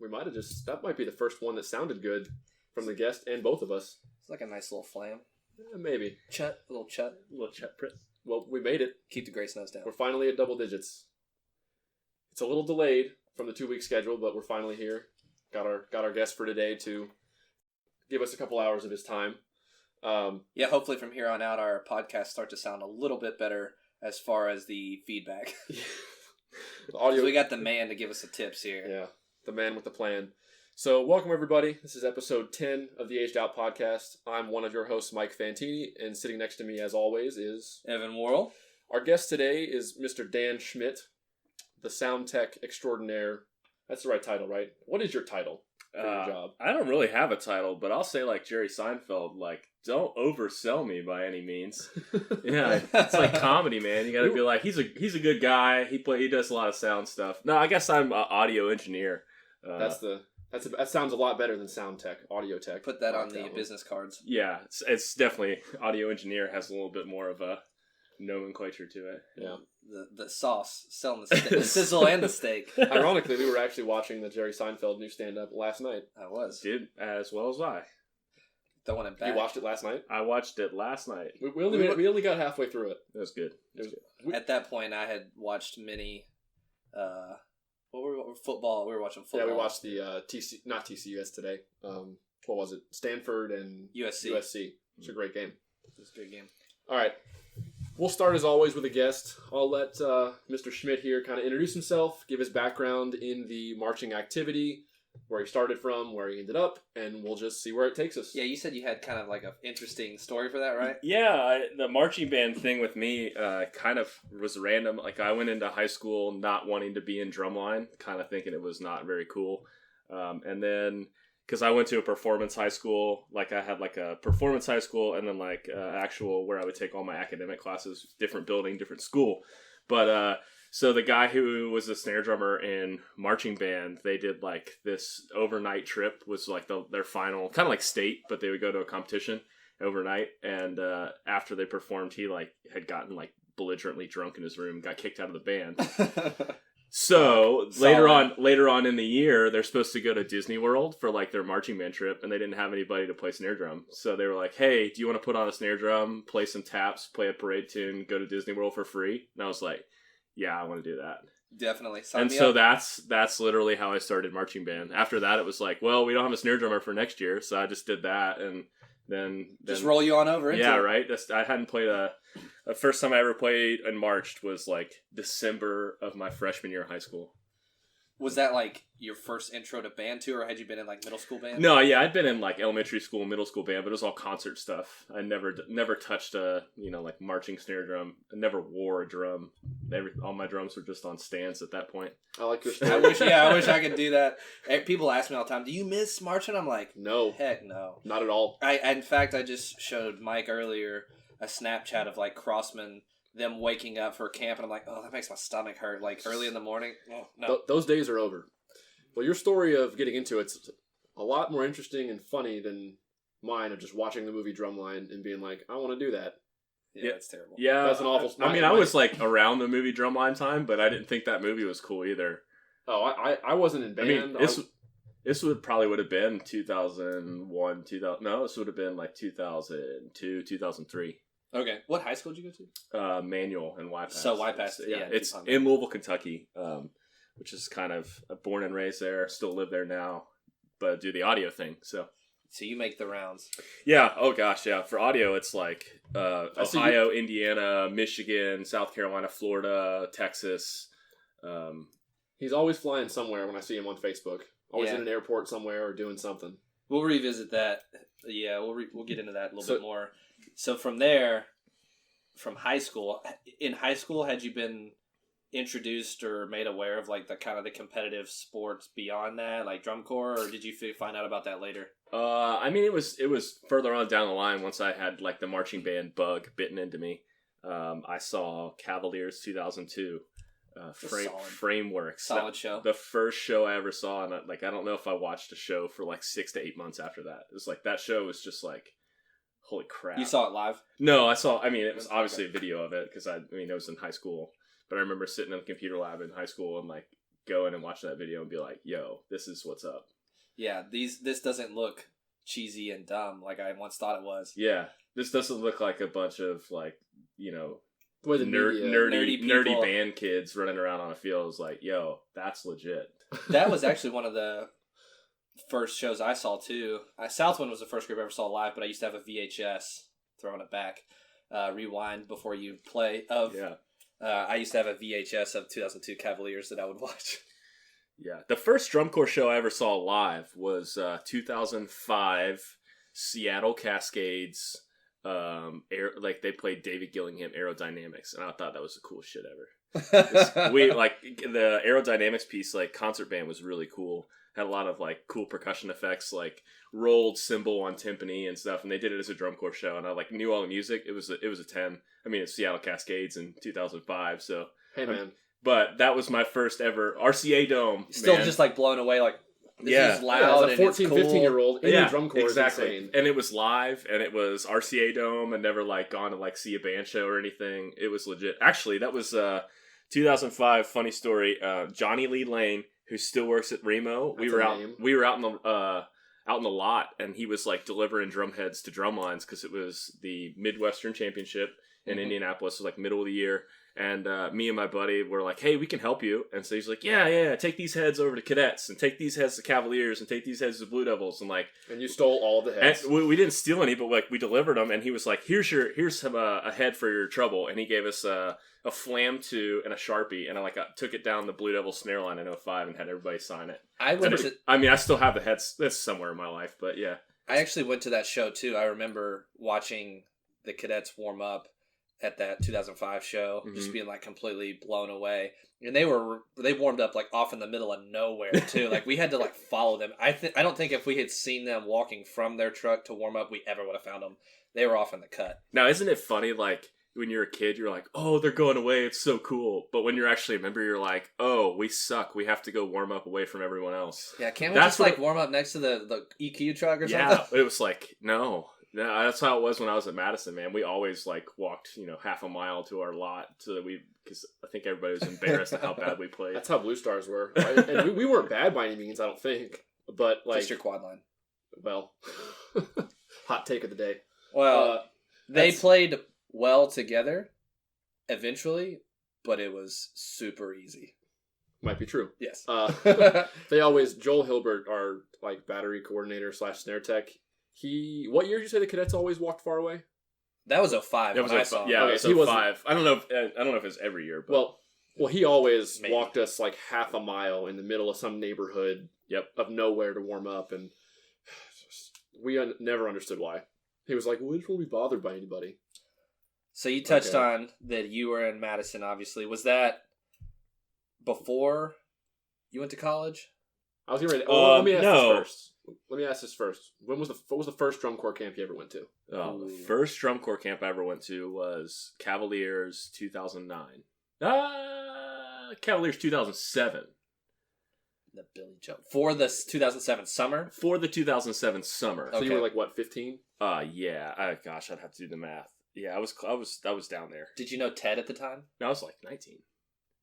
We might have that might be the first one that sounded good from the guest and both of us. It's like a nice little flam. Maybe. A little chut. A little chut print. Well, we made it. Keep the grace notes down. We're finally at double digits. It's a little delayed from the 2-week schedule, but we're finally here. Got our guest for today to give us a couple hours of his time. Hopefully from here on out, our podcasts start to sound a little bit better as far as the feedback. The audio. We got the man to give us the tips here. Yeah, the man with the plan. So welcome everybody. This is episode 10 of the Aged Out Podcast. I'm one of your hosts, Mike Fantini, and sitting next to me as always is... Evan Worrell. Our guest today is Mr. Dan Schmitt, the sound tech extraordinaire. That's the right title, right? What is your title for your job? I don't really have a title, but I'll say like Jerry Seinfeld, like, don't oversell me by any means. Yeah, it's like comedy, man. You got to be like, he's a good guy. He does a lot of sound stuff. No, I guess I'm an audio engineer. That sounds a lot better than sound tech, audio tech. Put that on the business cards. Yeah, it's definitely audio engineer has a little bit more of a nomenclature to it. Yeah. The sauce, selling the steak, the sizzle and the steak. Ironically, we were actually watching the Jerry Seinfeld new stand-up last night. I was. Did as well as I. Throwing it back. You watched it last night? I watched it last night. We only got halfway through it. It was good. At that point, I had watched many... football. We were watching football. Yeah, we watched the not TCUS today. What was it? Stanford and USC. It's a great game. It's a good game. All right. We'll start as always with a guest. I'll let Mr. Schmitt here kind of introduce himself, give his background in the marching activity, where he started from, where he ended up, and we'll just see where it takes us. Yeah, you said you had kind of like an interesting story for that, right? Yeah, the marching band thing with me kind of was random. Like, I went into high school not wanting to be in drumline, kind of thinking it was not very cool. And then, because I went to a performance high school, like I had like a performance high school and then like actual where I would take all my academic classes, different building, different school. But so the guy who was a snare drummer in marching band, they did like this overnight trip, was like their final, kind of like state, but they would go to a competition overnight. And after they performed, he like had gotten like belligerently drunk in his room, got kicked out of the band. So later on in the year, they're supposed to go to Disney World for like their marching band trip, and they didn't have anybody to play snare drum. So they were like, "Hey, do you want to put on a snare drum, play some taps, play a parade tune, go to Disney World for free?" And I was like, "Yeah, I want to do that." Definitely. And so that's literally how I started marching band. After that, it was like, well, we don't have a snare drummer for next year, so I just did that, and then just roll you on over into it. Right? I hadn't played the first time I ever played and marched was like December of my freshman year of high school. Was that like your first intro to band too, or had you been in like middle school band? No, yeah, I'd been in like elementary school, middle school band, but it was all concert stuff. I never touched a like marching snare drum. I never wore a drum. All my drums were just on stands at that point. I like your story. I wish I could do that. People ask me all the time, "Do you miss marching?" I'm like, no, heck no, not at all. In fact, I just showed Mike earlier a Snapchat of like Crossman, them waking up for camp, and I'm like, oh, that makes my stomach hurt, like early in the morning. Oh, no. Those days are over. Well, your story of getting into it's a lot more interesting and funny than mine of just watching the movie Drumline and being like, I want to do that. Yeah, that's terrible. Yeah, that's an awful. I was like around the movie Drumline time, but I didn't think that movie was cool either. Oh, I wasn't in band. I mean, this would have been 2001, 2000. No, this would have been like 2002, 2003. Okay. What high school did you go to? Manual and YPAS. So YPAS, yeah. It's in Louisville, Kentucky, which is kind of born and raised there. Still live there now, but do the audio thing. So you make the rounds. Yeah. Oh gosh, yeah. For audio, it's like Ohio, Indiana, Michigan, South Carolina, Florida, Texas. He's always flying somewhere when I see him on Facebook. Always in an airport somewhere or doing something. We'll revisit that. Yeah, we'll get into that a little bit more. So from there, from high school, had you been introduced or made aware of like the kind of the competitive sports beyond that, like drum corps, or did you find out about that later? I mean, it was further on down the line once I had like the marching band bug bitten into me. I saw Cavaliers 2002. Frameworks. Solid show. The first show I ever saw, and I don't know if I watched a show for like 6 to 8 months after that. It was like that show was just like, holy crap. You saw it live? No, it was obviously a video of it because it was in high school. But I remember sitting in the computer lab in high school and like go in and watch that video and be like, yo, this is what's up. Yeah, this doesn't look cheesy and dumb like I once thought it was. Yeah, this doesn't look like a bunch of like, you know, the nerdy band kids running around on a field. Is like, yo, that's legit. That was actually one of the first shows I saw too. Southwind was the first group I ever saw live, but I used to have a VHS, throwing it back, rewind before you play of. Yeah. I used to have a VHS of 2002 Cavaliers that I would watch. Yeah, the first drum corps show I ever saw live was 2005 Seattle Cascades. They played David Gillingham Aerodynamics, and I thought that was the coolest shit ever. We like the Aerodynamics piece, like concert band was really cool. Had a lot of like cool percussion effects, like rolled cymbal on timpani and stuff, and they did it as a drum corps show. And I like knew all the music. It was a 10. I mean, it's Seattle Cascades in 2005. So hey man, but that was my first ever RCA Dome. Still man. just like blown away. Like this is loud. As a 14, 15-year-old in the drum corps, exactly. is insane. And it was live, and it was RCA Dome. I'd never like gone to like see a band show or anything. It was legit. Actually, that was 2005. Funny story. Johnny Lee Lane, who still works at Remo. We were out in the lot, and he was like delivering drum heads to drum lines because it was the Midwestern Championship in Indianapolis, so like middle of the year. And me and my buddy were like, hey, we can help you. And so he's like, yeah, take ththese heads over to Cadets, and take these heads to Cavaliers, and take these heads to Blue Devils. And you stole all the heads. And we didn't steal any, but like we delivered them. And he was like, here's a head for your trouble. And he gave us a Flam 2 and a Sharpie. And I took it down the Blue Devil snare line in 05 and had everybody sign it. I still have the heads. That's somewhere in my life, but yeah. I actually went to that show too. I remember watching the Cadets warm up at that 2005 show, just being like completely blown away. And they warmed up like off in the middle of nowhere too. Like we had to like follow them. I don't think if we had seen them walking from their truck to warm up, we ever would have found them. They were off in the cut. Now, isn't it funny? Like when you're a kid, you're like, oh, they're going away. It's so cool. But when you're actually a member, you're like, oh, we suck. We have to go warm up away from everyone else. Yeah. Can't we just like warm up next to the EQ truck or something? Yeah. It was like, no, that's how it was when I was at Madison, man. We always like walked, half a mile to our lot so that because I think everybody was embarrassed at how bad we played. That's how Blue Stars were. Right? And we weren't bad by any means, I don't think. But like, just your quad line. Well, hot take of the day. Well, they played well together eventually, but it was super easy. Might be true. Yes. Joel Hilbert, our like battery coordinator / snare tech. What year did you say the Cadets always walked far away? That was 05. That was 05. Yeah, okay, it was 05. I don't know if it's every year. But well, he always walked us like half a mile in the middle of some neighborhood. Of nowhere to warm up, and we never understood why. He was like, "We just won't be bothered by anybody." So you touched on that you were in Madison. Obviously, was that before you went to college? I was getting ready. Let me ask this first. What was the first drum corps camp you ever went to? The first drum corps camp I ever went to was Cavaliers 2009. Cavaliers 2007. The Billy Joe for the 2007 summer. For the 2007 summer. So you were like what, 15? Yeah. Gosh, I'd have to do the math. Yeah, I was down there. Did you know Ted at the time? No, I was like 19.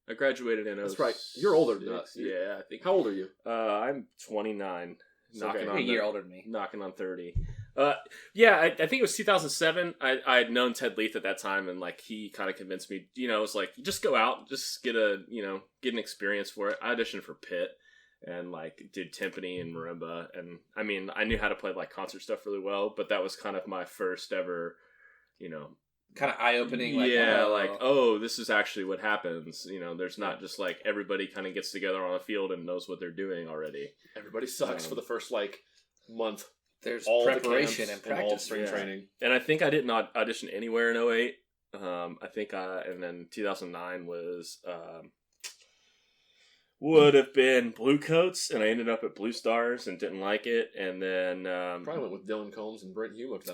I graduated in. That's right. You're older than us. Yeah, I think. How old are you? I'm 29. You're a year older than me. Knocking on 30. I think it was 2007. I had known Ted Leith at that time, and like he kind of convinced me. It was like just go out, just get an experience for it. I auditioned for Pitt, and like did timpani and marimba, and I mean I knew how to play like concert stuff really well, but that was kind of my first ever, kind of eye-opening. This is actually what happens. There's not just like everybody kind of gets together on a field and knows what they're doing already. Everybody sucks for the first like month. There's all preparation and practice. And spring training. And I think I did not audition anywhere in 2008. And then 2009 was would have been Blue Coats, and I ended up at Blue Stars and didn't like it. And then probably went with Dylan Combs and Brent Hulick.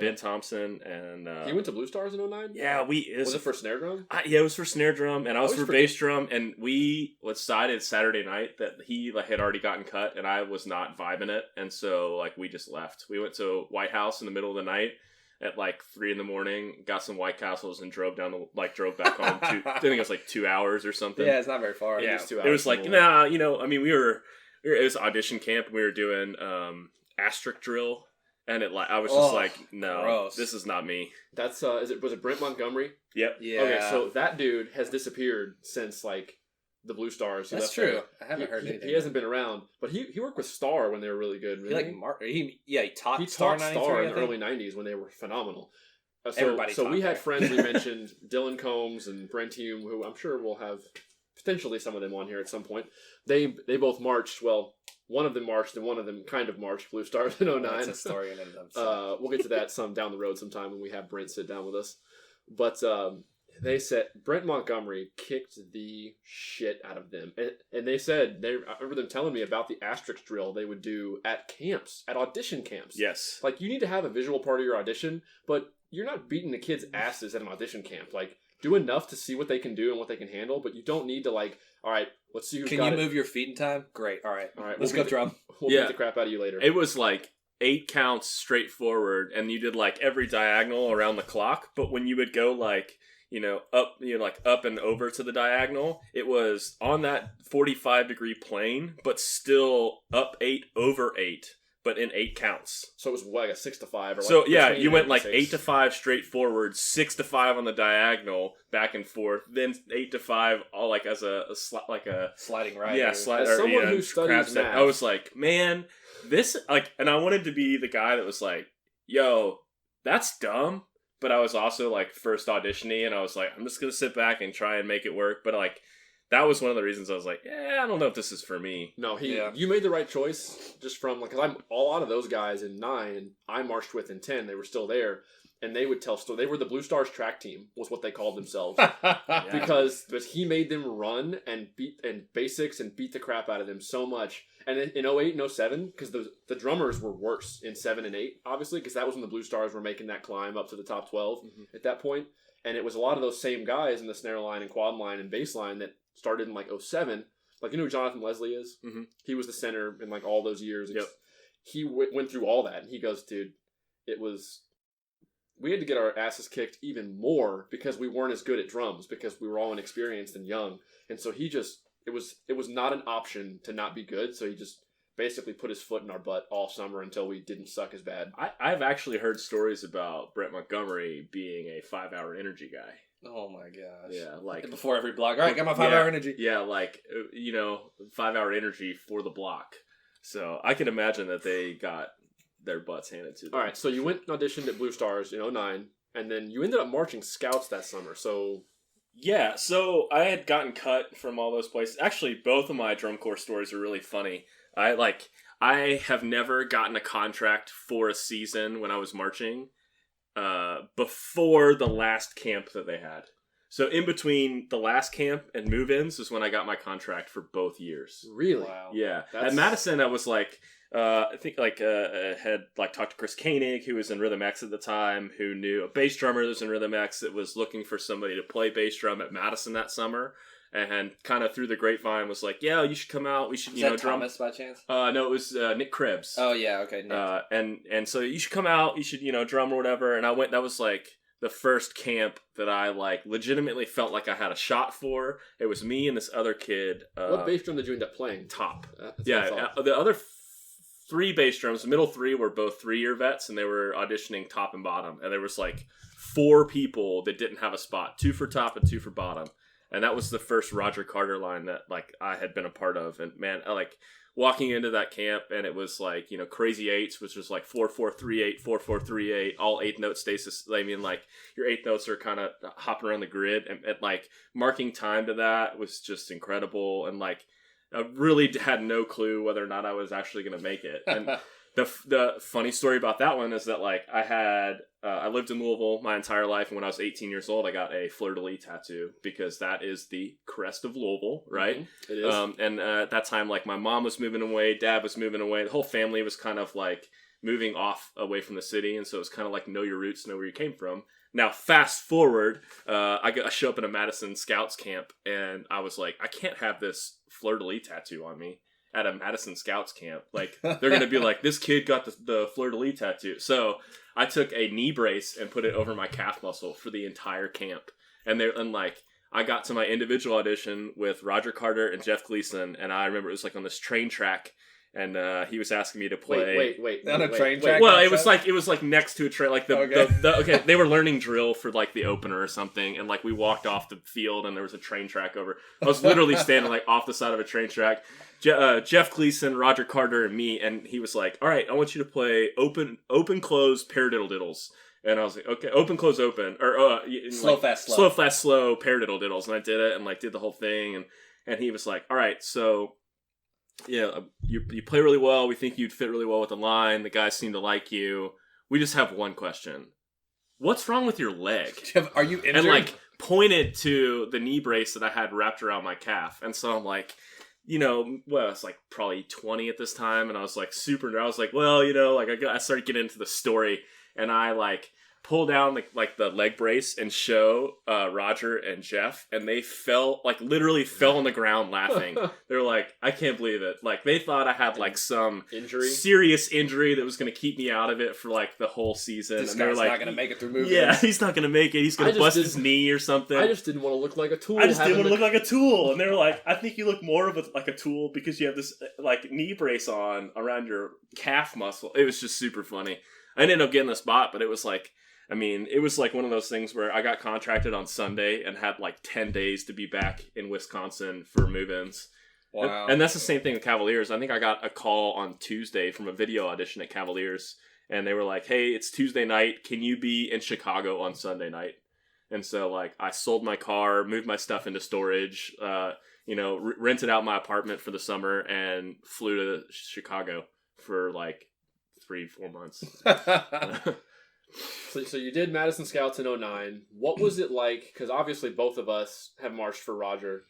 Ben Thompson and you went to Blue Stars in 2009. Yeah, was it for snare drum? It was for snare drum, and I was for bass drum. And we decided Saturday night that he had already gotten cut, and I was not vibing it, and so like we just left. We went to White House in the middle of the night. at like 3 a.m, got some White Castles, and drove back home. I think it was like 2 hours or something. Yeah, it's not very far. Yeah, It's 2 hours it was like, more. nah, I mean, it was audition camp, and we were doing asterisk drill, and I was just like, no, gross. this is not me. That's was it Brent Montgomery? Yep. Yeah. Okay, so that dude has disappeared since like the Blue Stars. He That's left true. there. I haven't heard anything. He hasn't been around, but he worked with Star when they were really good. Really. He taught He Star taught 93, Star I in the think. early '90s when they were phenomenal. Everybody So taught we had there. friends we mentioned, Dylan Combs and Brent Hume, who I'm sure we'll have potentially some of them on here at some point. They both marched. Well, one of them marched and one of them kind of marched Blue Stars in 09. That's a story in and of itself. We'll get to that some down the road sometime when we have Brent sit down with us. But they said Brent Montgomery kicked the shit out of them. And they said, I remember them telling me about the asterisk drill they would do at camps, at audition camps. Yes. Like, you need to have a visual part of your audition, but you're not beating the kids' asses at an audition camp. Like, do enough to see what they can do and what they can handle, but you don't need to, like, all right, let's see who's Can got you it. move your feet in time? Great. All right. Let's we'll go drum. We'll Yeah. beat the crap out of you later. It was like 8 counts straight forward, and you did like every diagonal around the clock. But when you would go like, up and over to the diagonal, it was on that 45-degree plane, but still up 8 over 8, but in 8 counts. So it was like a 6 to 5. Or So like yeah, between you went 8 like and 8 6. to 5 straight forward, 6 to 5 on the diagonal, back and forth, then 8 to 5, all like as a Sliding right. yeah, or- slide. As or, someone who crab studies step. math- I was like, man, this and I wanted to be the guy that was like, yo, that's dumb. But I was also like first auditioning, and I was like, I'm just gonna sit back and try and make it work. But like, that was one of the reasons I was like, I don't know if this is for me. No, Yeah. you made the right choice just from, like, because a lot of those guys in 9, I marched with in 10, they were still there, and they would tell stories. They were the Blue Stars track team, was what they called themselves. But he made them run and beat basics and beat the crap out of them so much. And in 08 and 07, because the drummers were worse in 7 and 8, obviously, because that was when the Blue Stars were making that climb up to the top 12 at that point. And it was a lot of those same guys in the snare line and quad line and bass line that started in like 07. Like, you know who Jonathan Leslie is? Mm-hmm. He was the center in like all those years. Yep. He went through all that, and he goes, dude, we had to get our asses kicked even more because we weren't as good at drums because we were all inexperienced and young. And so it was not an option to not be good. So he just basically put his foot in our butt all summer until we didn't suck as bad. I've actually heard stories about Brent Montgomery being a 5-hour energy guy. Oh my gosh. Yeah, like Before every block. All right, got my 5-hour energy. Yeah, like 5-hour energy for the block. So I can imagine that they got their butts handed to them. All right, so you went and auditioned at Blue Stars in 09, and then you ended up marching scouts that summer. So yeah, so I had gotten cut from all those places. Actually, both of my drum corps stories are really funny. I have never gotten a contract for a season when I was marching before the last camp that they had. So in between the last camp and move-ins is when I got my contract for both years. really, Wow. Yeah. That's- At Madison, I was like, I think had like talked to Chris Koenig, who was in Rhythm X at the time, who knew a bass drummer that was in Rhythm X that was looking for somebody to play bass drum at Madison that summer, and kind of through the grapevine was like, yeah, you should come out. We should, Is that drum. Thomas by chance? No, it was Nick Krebs. Oh yeah, okay. Nick. And so you should come out. You should drum or whatever. And I went. That was like the first camp that I like legitimately felt like I had a shot for. It was me and this other kid. what bass drum did you end up playing? Top. That's what I Yeah, thought. the other 3 bass drums, the middle 3 were both 3-year vets, and they were auditioning top and bottom. And there was like 4 people that didn't have a spot, 2 for top and 2 for bottom. And that was the first Roger Carter line that like I had been a part of. And man, I like walking into that camp, and it was like, Crazy Eights, which was like 4-4-3-8, 4-4-3-8, all 8th note stasis. I mean, like your 8th notes are kind of hopping around the grid, and like marking time to that was just incredible. And like I really had no clue whether or not I was actually going to make it. And the funny story about that one is that like I lived in Louisville my entire life, and when I was 18 years old, I got a fleur-de-lis tattoo because that is the crest of Louisville, right? It is. And at that time, like my mom was moving away, dad was moving away, the whole family was kind of like moving off away from the city, and so it was kind of like know your roots, know where you came from. Now, fast forward, I show up in a Madison Scouts camp, and I was like, I can't have this fleur-de-lis tattoo on me. at a Madison Scouts camp. Like, they're going to be like, this kid got the fleur-de-lis tattoo. So I took a knee brace and put it over my calf muscle for the entire camp. And I got to my individual audition with Roger Carter and Jeff Gleason, and I remember it was like on this train track, and he was asking me to play. Wait. On a train track? Well, it was like next to a train, like they were learning drill for like the opener or something, and like we walked off the field, and there was a train track over. I was literally standing like off the side of a train track. Jeff Gleason, Roger Carter, and me, and he was like, "All right, I want you to play open, close, paradiddle-diddles." And I was like, okay, open, close, open. Or slow, fast, slow. Slow, fast, slow, paradiddle-diddles. And I did it and like did the whole thing. And he was like, all right, so yeah, you play really well. We think you'd fit really well with the line. The guys seem to like you. We just have one question. What's wrong with your leg? Are you injured? And like pointed to the knee brace that I had wrapped around my calf. And so I'm like, it's like probably 20 at this time. And I was like I was like, well, like I started getting into the story. And I like pull down the leg brace and show Roger and Jeff, and they literally fell on the ground laughing. They're like, I can't believe it. Like they thought I had like some serious injury that was going to keep me out of it for like the whole season. This and they're guy's like, not going to make it through movies. Yeah, he's not going to make it. He's going to bust his knee or something. I just didn't want to look like a tool. I just didn't want to look like a tool. And they were like, I think you look more of like a tool because you have this like knee brace on around your calf muscle. It was just super funny. I ended up getting the spot, but it was like one of those things where I got contracted on Sunday and had like 10 days to be back in Wisconsin for move-ins. Wow. And that's the same thing with Cavaliers. I think I got a call on Tuesday from a video audition at Cavaliers, and they were like, hey, it's Tuesday night. Can you be in Chicago on Sunday night? And so like I sold my car, moved my stuff into storage, rented out my apartment for the summer and flew to Chicago for like 3-4 months. So you did Madison Scouts in 2009. What was it like? Because obviously both of us have marched for Roger.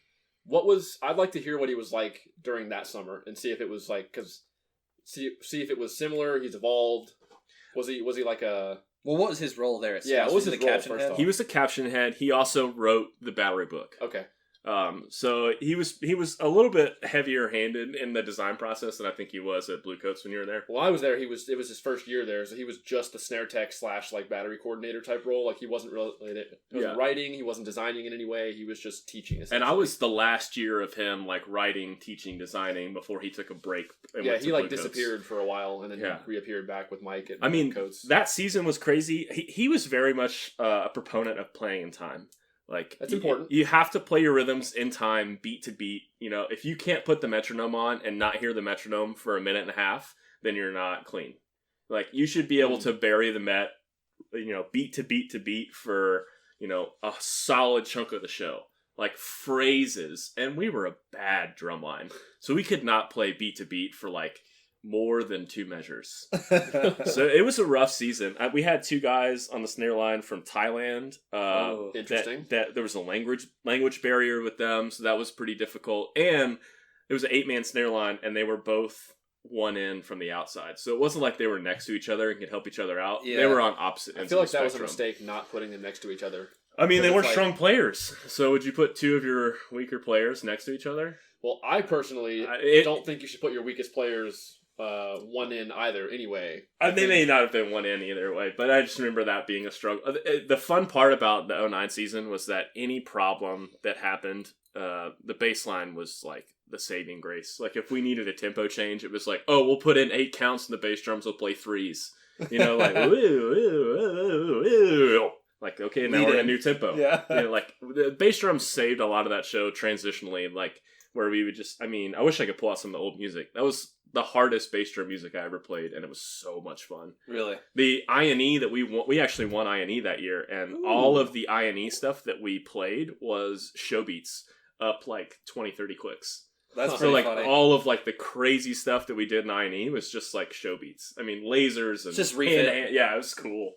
I'd like to hear what he was like during that summer and see if it was like, see if it was similar. He's evolved. Was he like a... Well, what was his role there at Scouts? Yeah, what was his role, caption first head? off? He was the caption head. He also wrote the battery book. Okay. So he was a little bit heavier handed in the design process than I think he was at Blue Coats when you were there. Well, I was there. It was his first year there, so he was just the snare tech / like battery coordinator type role. Like he wasn't really writing, he wasn't designing in any way. He was just teaching. And I was the last year of him like writing, teaching, designing before he took a break. And he like disappeared for a while and then reappeared back with Mike at Blue Coats. That season was crazy. He was very much a proponent of playing in time. Like that's important. You have to play your rhythms in time, beat to beat. If you can't put the metronome on and not hear the metronome for a minute and a half, then you're not clean. Like you should be able to bury the met, beat to beat to beat for a solid chunk of the show. Like phrases, and we were a bad drum line, so we could not play beat to beat for like more than 2 measures. So it was a rough season. We had 2 guys on the snare line from Thailand. Interesting. That there was a language barrier with them, so that was pretty difficult. And it was an 8-man snare line, and they were both one in from the outside. So it wasn't like they were next to each other and could help each other out. Yeah. They were on opposite ends. I feel like of the that was spectrum. a mistake not putting them next to each other. I mean, they weren't strong players. So would you put 2 of your weaker players next to each other? Well, I personally don't think you should put your weakest players one in either anyway. They may not have been one in either way, but I just remember that being a struggle. The fun part about the 2009 season was that any problem that happened, the bass line was like the saving grace. Like if we needed a tempo change, it was like, oh, we'll put in 8 counts and the bass drums will play 3s. Like woo, woo, woo, woo. Like, okay, now we're in a new tempo. Yeah. Like the bass drums saved a lot of that show transitionally, like where we would just, I wish I could pull out some of the old music. That was the hardest bass drum music I ever played, and it was so much fun. Really? The I&E that we actually won I&E that year, and all of the I&E stuff that we played was show beats up like 20, 30 clicks. That's so like funny. All of like the crazy stuff that we did in I&E was just like show beats. Lasers and just refit. Yeah, it was cool.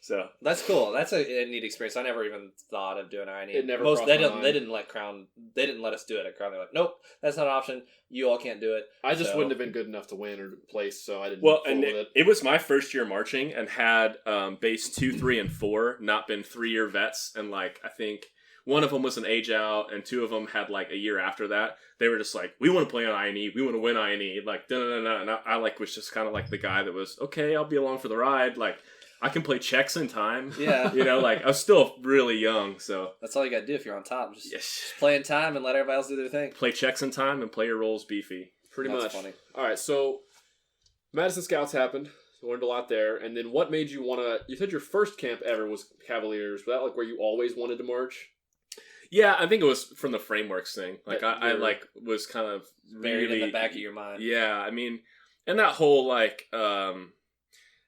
So that's cool. That's a neat experience. I never even thought of doing I&E. It never they didn't let Crown. They didn't let us do it at Crown. They're like, nope, that's not an option. You all can't do it. I just wouldn't have been good enough to win or place, so I didn't. Well, and it was my first year marching, and had bass 2, 3, and 4 not been 3-year vets, and like I think one of them was an age out, and 2 of them had like a year after that. They were just like, we want to play on INE, we want to win INE, like da-da-da-da. And I like was just kind of like the guy that was, okay, I'll be along for the ride, like I can play checks in time. Yeah. You know, like I was still really young, so That's all you got to do if you're on top. Just yes, play in time and let everybody else do their thing. play checks in time and play your roles beefy. Pretty That's much. funny. All right, so Madison Scouts happened. You learned a lot there. And then what made you want to... You said your first camp ever was Cavaliers. Was that like where you always wanted to march? Yeah, I think it was from the frameworks thing. Like That I you're- like was kind of Buried really in the back of your mind. Yeah, I mean, and that whole like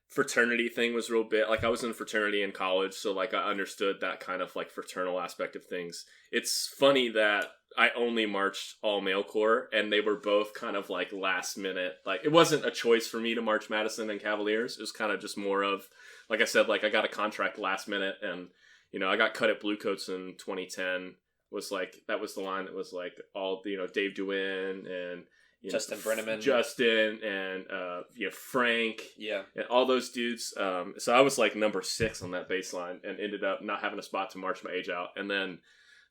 fraternity thing was real big. Like I was in a fraternity in college, so like I understood that kind of like fraternal aspect of things. It's funny that I only marched all male corps, and they were both kind of like last minute. Like it wasn't a choice for me to march Madison and Cavaliers. It was kind of just more of, like I said, like I got a contract last minute, and you know I got cut at Bluecoats in 2010. Was like that was the line that was like all Dave Dewin and Justin Brenneman. Justin and Frank, Yeah. and all those dudes. So I was like number 6 on that baseline, and ended up not having a spot to march my age out. And then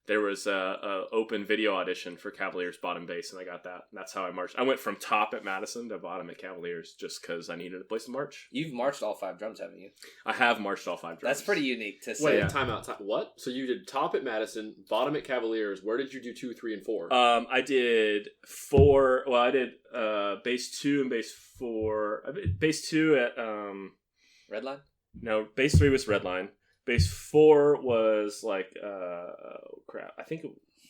there was a open video audition for Cavaliers bottom base, and I got that. And that's how I marched. I went from top at Madison to bottom at Cavaliers just because I needed a place to march. You've marched all 5 drums, haven't you? I have marched all 5 drums. That's pretty unique to say. Wait, Yeah. time out. What? So you did top at Madison, bottom at Cavaliers. Where did you do 2, 3, and 4? I did 4. Well, I did base 2 and base 4. I did base 2 at Redline? no, base 3 was Redline. Base 4 was like crap. I think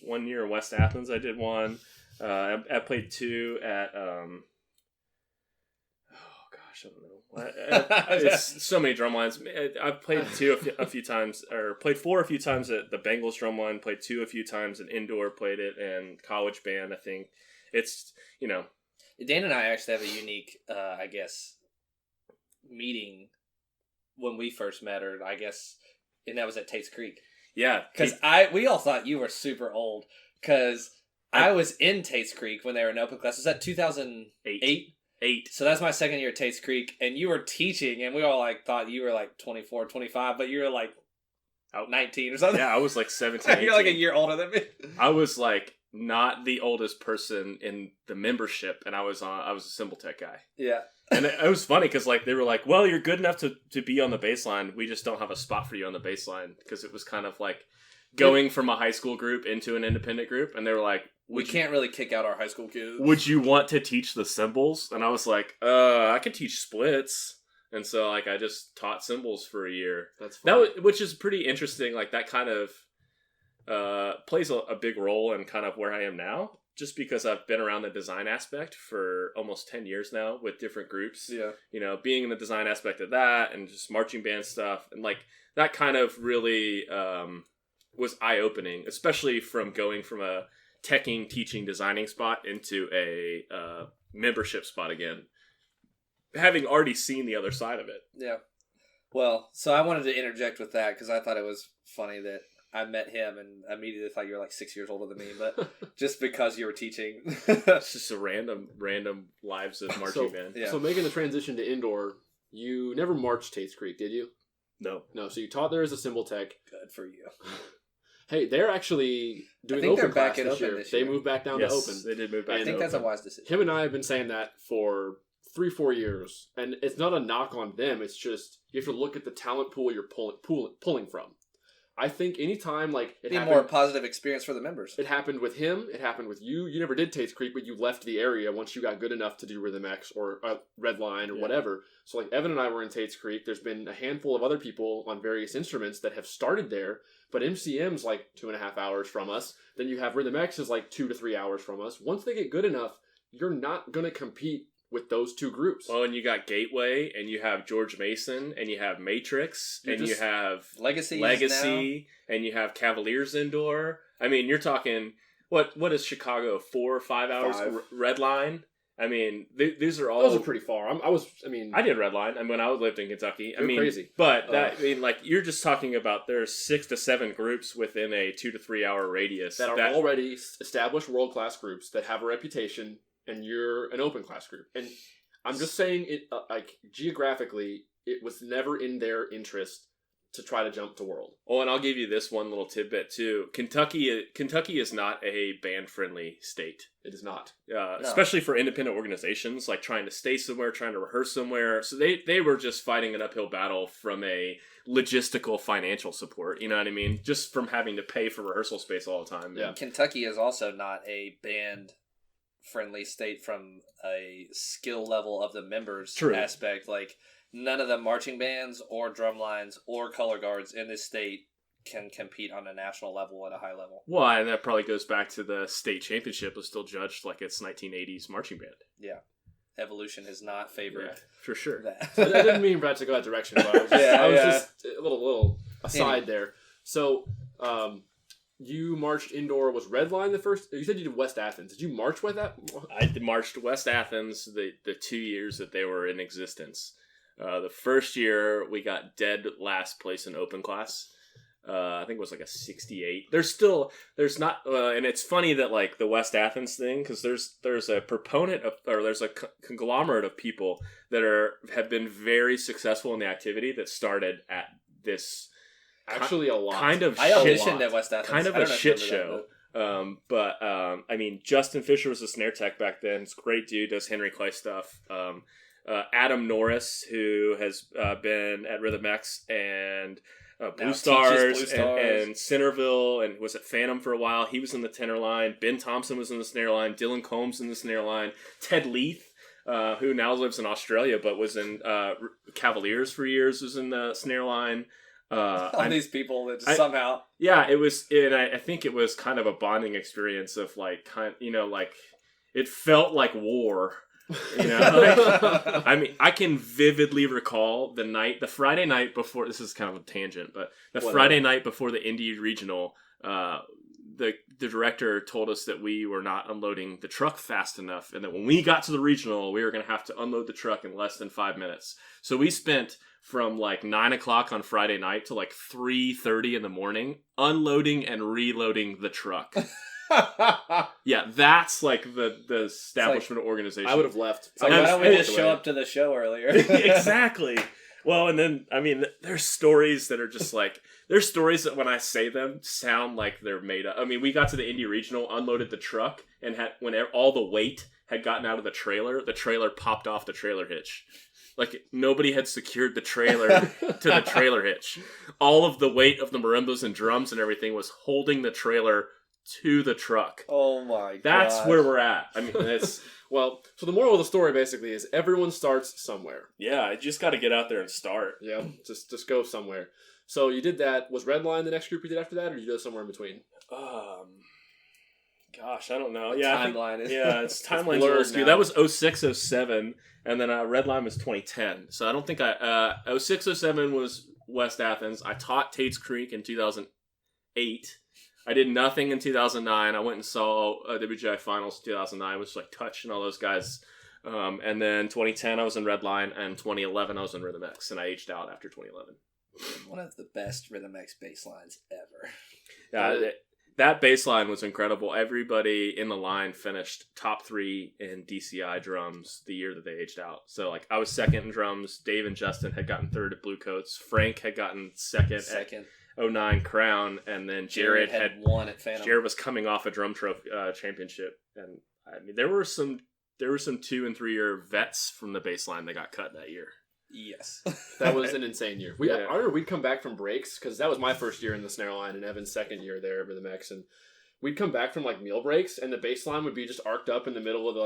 1 year in West Athens I did 1. I played 2 at oh gosh, I don't know. It's so many drum lines. I've played 2 a few times, or played 4 a few times at the Bengals drum line. Played 2 a few times at indoor. Played it in college band. I think it's Dan and I actually have a unique, I guess, meeting when we first met, or I guess, and that was at Tate's Creek. yeah. Because we all thought you were super old, because I was in Tate's Creek when they were in open class. Was that 2008? 8. So that's my second year at Tate's Creek, and you were teaching, and we all like thought you were like 24, 25, but you were like 19 or something. Yeah, I was like 17. You're like a 18. year older than me. I was like not the oldest person in the membership, and I was a cymbal tech guy. Yeah. And it was funny because like they were like, well, you're good enough to be on the baseline. We just don't have a spot for you on the baseline, because it was kind of like going from a high school group into an independent group, and they were like, We can't really kick out our high school kids. would you want to teach the cymbals? And I was like, I could teach splits. And so like I just taught cymbals for a year. That's fun. Which is pretty interesting. Like that kind of plays a big role in kind of where I am now, just because I've been around the design aspect for almost 10 years now with different groups. Yeah. Being in the design aspect of that and just marching band stuff, and like that kind of really was eye-opening, especially from going from a teching, teaching, designing spot into a membership spot again, having already seen the other side of it. Yeah. Well, so I wanted to interject with that because I thought it was funny that I met him and immediately thought you were like 6 years older than me, but just because you were teaching. It's just a random lives of marching band. Yeah. So making the transition to indoor, you never marched Tate's Creek, did you? No. No, so you taught there as a cymbal tech. Good for you. Hey, they're actually doing think open they're back class at this open year. this They year. moved back down Yes, to open. they did move back I to think that's a open. wise decision. Him and I have been saying that for 3-4 years, and it's not a knock on them. It's just you have to look at the talent pool you're pulling from. I think anytime like It'd be a more positive experience for the members. it happened with him, it happened with you. You never did Tate's Creek, but you left the area once you got good enough to do Rhythm X or Redline or whatever. So like Evan and I were in Tate's Creek. There's been a handful of other people on various instruments that have started there, but MCM's like 2.5 hours from us. Then you have Rhythm X is like 2 to 3 hours from us. Once they get good enough, you're not going to compete with those two groups. Well, and you got Gateway, and you have George Mason, and you have Matrix, You're and you just- have Legacy, and you have Cavaliers Indoor. I mean, you're talking, what is Chicago, 4 or 5 hours? 5. Redline? I mean, these are all... Those are pretty far. I I did Redline, and when I lived in Kentucky. I You're mean, crazy. But like, you're just talking about there's 6 to 7 groups within a 2 to 3 hour radius that are already established world-class groups that have a reputation, and you're an open class group. And I'm just saying it like geographically, it was never in their interest to try to jump to Worrell. Oh, and I'll give you this one little tidbit too. Kentucky is not a band-friendly state. It is not. Especially for independent organizations, like trying to stay somewhere, trying to rehearse somewhere. So they were just fighting an uphill battle from a logistical financial support. You know what I mean? Just from having to pay for rehearsal space all the time. Yeah. Kentucky is also not a band-friendly state from a skill level of the members aspect. Like, none of the marching bands or drum lines or color guards in this state can compete on a national level at a high level. Well, and that probably goes back to the state championship was still judged like it's 1980s marching band. Yeah. Evolution has not favored for sure. That. I didn't mean Brad to go that direction, but I was just a little aside there. So, you marched indoor. Was Redline the first? You said you did West Athens. Did you march with that? I marched West Athens the 2 years that they were in existence. The first year we got dead last place in open class. I think it was like a 68. There's not, and it's funny that like the West Athens thing, because there's a proponent of, or there's a conglomerate of people that have been very successful in the activity that started at this. Actually, a lot. Kind of I auditioned at West Athens. Kind of a shit show. I mean, Justin Fisher was a snare tech back then. He's a great dude. Does Henry Clay stuff. Adam Norris, who has been at Rhythm X and Blue Stars and Centerville, and was at Phantom for a while. He was in the tenor line. Ben Thompson was in the snare line. Dylan Combs in the snare line. Ted Leith, who now lives in Australia but was in Cavaliers for years, was in the snare line. All these people that just somehow... Yeah, it was, and I think it was kind of a bonding experience of like, it felt like war. You know, like, I mean, I can vividly recall the Friday night before. This is kind of a tangent, but Friday night before the Indy Regional, the director told us that we were not unloading the truck fast enough, and that when we got to the regional, we were going to have to unload the truck in less than 5 minutes. So we spent from like 9 o'clock on Friday night to like 3:30 in the morning unloading and reloading the truck. Yeah, that's like the establishment organization. I would have left. Why don't we just show up to the show earlier? Exactly. Well, and then, I mean, there's stories that are just like, there's stories that when I say them sound like they're made up. I mean, we got to the Indy Regional, unloaded the truck, and when all the weight had gotten out of the trailer popped off the trailer hitch. Like, nobody had secured the trailer to the trailer hitch. All of the weight of the marimbas and drums and everything was holding the trailer to the truck. Oh my god. That's where we're at. I mean, it's... Well, so the moral of the story basically is everyone starts somewhere. Yeah, I just got to get out there and start. Yeah, just go somewhere. So you did that. Was Redline the next group you did after that, or did you go somewhere in between? Gosh, I don't know. The timeline is... Yeah, it's timeline's a little skewed. That was 06, 07, and then Redline was 2010. So I don't think 06, 07 was West Athens. I taught Tate's Creek in 2008. I did nothing in 2009. I went and saw WGI Finals in 2009, which was like Touch and all those guys. And then 2010, I was in Redline, and 2011, I was in Rhythm X, and I aged out after 2011. One of the best Rhythm X bass lines ever. Yeah, that bass line was incredible. Everybody in the line finished top 3 in DCI drums the year that they aged out. So, like, I was second in drums. Dave and Justin had gotten third at Blue Coats. Frank had gotten second. 09 Crown, and then Jared had won at Phantom. Jared was coming off a drum trophy championship, and I mean there were some 2 and 3 year vets from the baseline that got cut that year. Yes, that was an insane year. I remember we'd come back from breaks because that was my first year in the snare line and Evan's second year there with the Mex, and we'd come back from like meal breaks, and the bass line would be just arced up in the middle of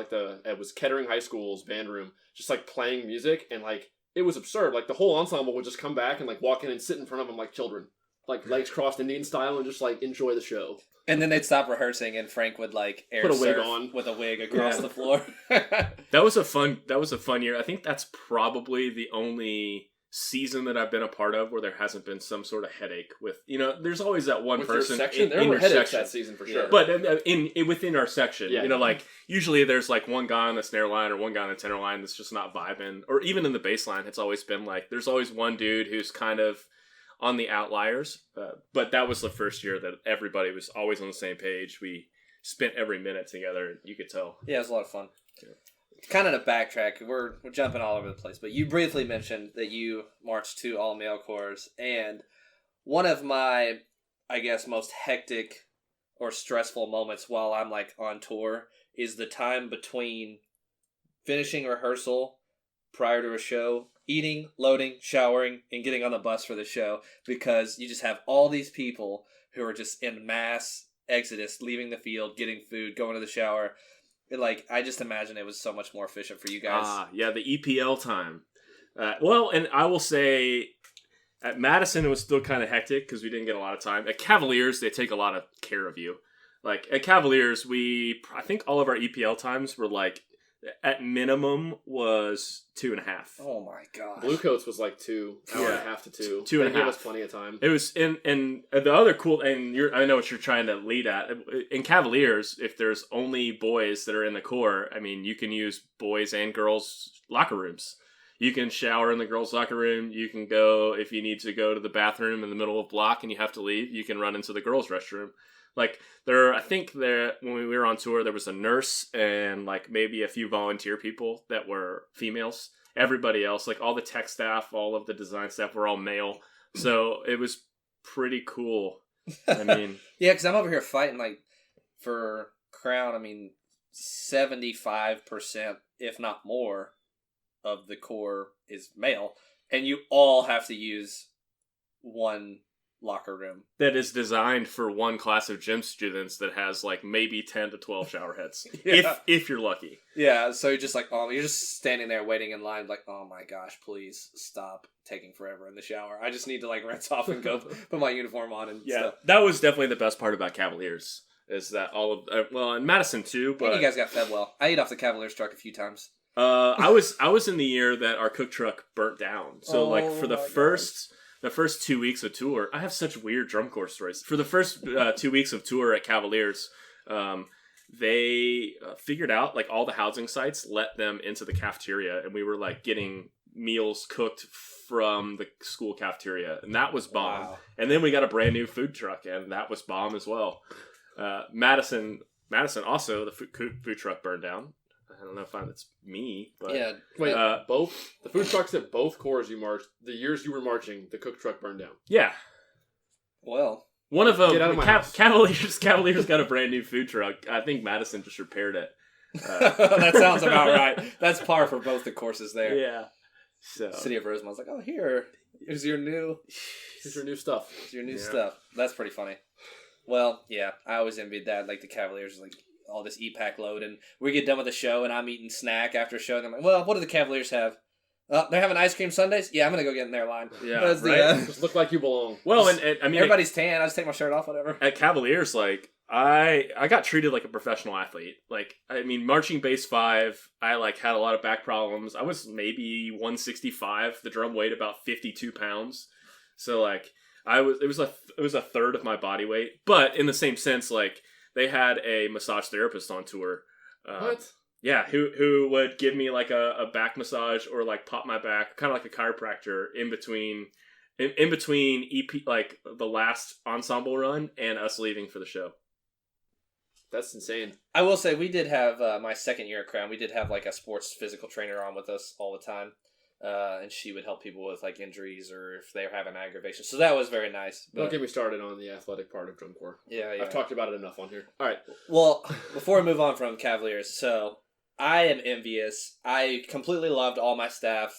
it was Kettering High School's band room, just like playing music, and like it was absurd. Like the whole ensemble would just come back and like walk in and sit in front of them like children. Like legs crossed Indian style and just like enjoy the show. And then they'd stop rehearsing and Frank would like put a wig on with a wig across the floor. That was a fun year. I think that's probably the only season that I've been a part of where there hasn't been some sort of headache with, there's always that one person in your section that season for sure. Yeah. But within our section, like usually there's like one guy on the snare line or one guy on the tenor line that's just not vibing, or even in the bass line, it's always been like there's always one dude who's kind of on the outliers, but that was the first year that everybody was always on the same page. We spent every minute together. You could tell. Yeah, it was a lot of fun. Yeah. Kind of to backtrack, we're jumping all over the place, but you briefly mentioned that you marched 2 all-male corps, and one of my, I guess, most hectic or stressful moments while I'm like on tour is the time between finishing rehearsal prior to a show, eating, loading, showering, and getting on the bus for the show, because you just have all these people who are just in mass exodus, leaving the field, getting food, going to the shower. Like, I just imagine it was so much more efficient for you guys. Yeah, the EPL time. Well, and I will say, at Madison, it was still kind of hectic because we didn't get a lot of time. At Cavaliers, they take a lot of care of you. Like, at Cavaliers, I think all of our EPL times were like, at minimum was 2.5. Oh my gosh. Bluecoats was like 2, hour and a half to 2. 2.5. They gave us plenty of time. It was, and the other cool, and I know what you're trying to lead at. In Cavaliers, if there's only boys that are in the Corps, I mean, you can use boys and girls locker rooms. You can shower in the girls' locker room. You can go, if you need to go to the bathroom in the middle of block and you have to leave, you can run into the girls' restroom. Like, I think when we were on tour, there was a nurse and, like, maybe a few volunteer people that were females. Everybody else, like, all the tech staff, all of the design staff were all male. So it was pretty cool. I mean... Yeah, because I'm over here fighting, like, for Crown, 75%, if not more, of the Corps is male. And you all have to use one locker room that is designed for one class of gym students that has like maybe 10 to 12 shower heads. if you're lucky. Yeah, so you're just like, you're just standing there waiting in line like, oh my gosh, please stop taking forever in the shower. I just need to like rinse off and go put my uniform on and stuff. That was definitely the best part about Cavaliers, is that all of and Madison too, but and you guys got fed well. I ate off the Cavaliers truck a few times. I was in the year that our cook truck burnt down. So like for the first 2 weeks of tour, I have such weird drum corps stories. For the first 2 weeks of tour at Cavaliers, they figured out like all the housing sites let them into the cafeteria, and we were like getting meals cooked from the school cafeteria, and that was bomb. Wow. And then we got a brand new food truck, and that was bomb as well. Madison also, the food truck burned down. I don't know if it's me, but... Yeah. Wait, both? The food trucks at both corps you marched, the years you were marching, the cook truck burned down. Yeah. Well... One of them, get out of my house. Cavaliers got a brand new food truck. I think Madison just repaired it. That sounds about right. That's par for both the courses there. Yeah. So City of Rosemount's like, here's your new stuff. Here's your new stuff. That's pretty funny. Well, yeah, I always envied that. Like the Cavaliers, like all this E-Pack load, and we get done with the show, and I'm eating snack after show, and I'm like, well, what do the Cavaliers have? They're having ice cream sundaes? Yeah, I'm going to go get in their line. Yeah, right? Just look like you belong. Well, and I mean... Everybody's tan. I just take my shirt off, whatever. At Cavaliers, like, I got treated like a professional athlete. Like, I mean, marching base 5, I, like, had a lot of back problems. I was maybe 165. The drum weighed about 52 pounds. So, like, it was a third of my body weight. But in the same sense, like, they had a massage therapist on tour. What? Yeah, who would give me like a back massage or like pop my back, kind of like a chiropractor in between EP, like the last ensemble run and us leaving for the show. That's insane. I will say we did have my second year at Crown. We did have like a sports physical trainer on with us all the time, and she would help people with like injuries or if they were having aggravation. So that was very nice. But... Don't get me started on the athletic part of drum corps. Yeah. I've talked about it enough on here. All right. Well, before we move on from Cavaliers, so. I am envious. I completely loved all my staff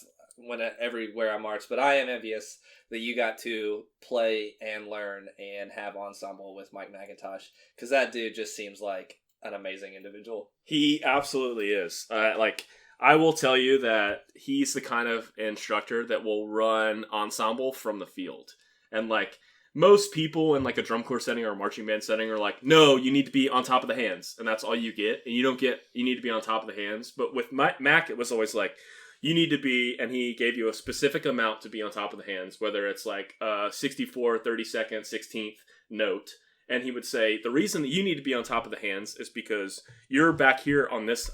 everywhere I marched, but I am envious that you got to play and learn and have ensemble with Mike McIntosh, because that dude just seems like an amazing individual. He absolutely is. I will tell you that he's the kind of instructor that will run ensemble from the field, and like. Most people in like a drum corps setting or a marching band setting are like, no, you need to be on top of the hands, and that's all you get. And you need to be on top of the hands. But with Mac, it was always like, you need to be, and he gave you a specific amount to be on top of the hands, whether it's like 64, 32nd, 16th note. And he would say, the reason that you need to be on top of the hands is because you're back here on this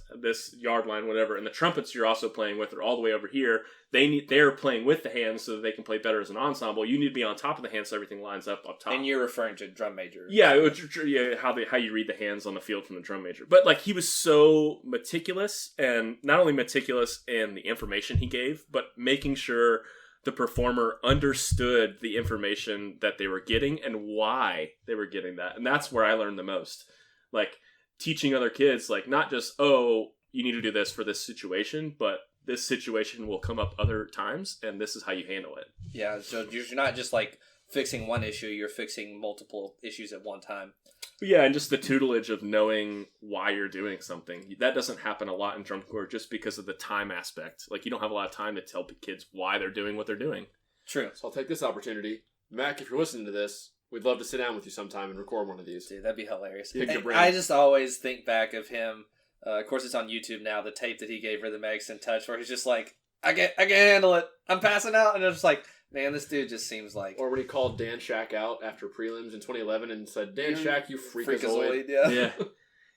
yard line, whatever, and the trumpets you're also playing with are all the way over here. They're playing with the hands so that they can play better as an ensemble. You need to be on top of the hands so everything lines up top. And you're referring to drum major. Yeah, how you read the hands on the field from the drum major. But like he was so meticulous, and not only meticulous in the information he gave, but making sure the performer understood the information that they were getting and why they were getting that. And that's where I learned the most. Like, teaching other kids, like, not just, oh, you need to do this for this situation, but this situation will come up other times, and this is how you handle it. Yeah, so you're not just, like, fixing one issue, you're fixing multiple issues at one time. Yeah, and just the tutelage of knowing why you're doing something. That doesn't happen a lot in drum corps just because of the time aspect. Like, you don't have a lot of time to tell kids why they're doing what they're doing. True. So I'll take this opportunity. Mac, if you're listening to this, we'd love to sit down with you sometime and record one of these. Dude, that'd be hilarious. Pick your brain. I just always think back of him. Of course, it's on YouTube now, the tape that he gave Rhythm Medicine Touch, where he's just like, I can handle it. I'm passing out. And it's just like, man, this dude just seems like... Or when he called Dan Shack out after prelims in 2011 and said, Dan Shack, you freakazoid. Yeah.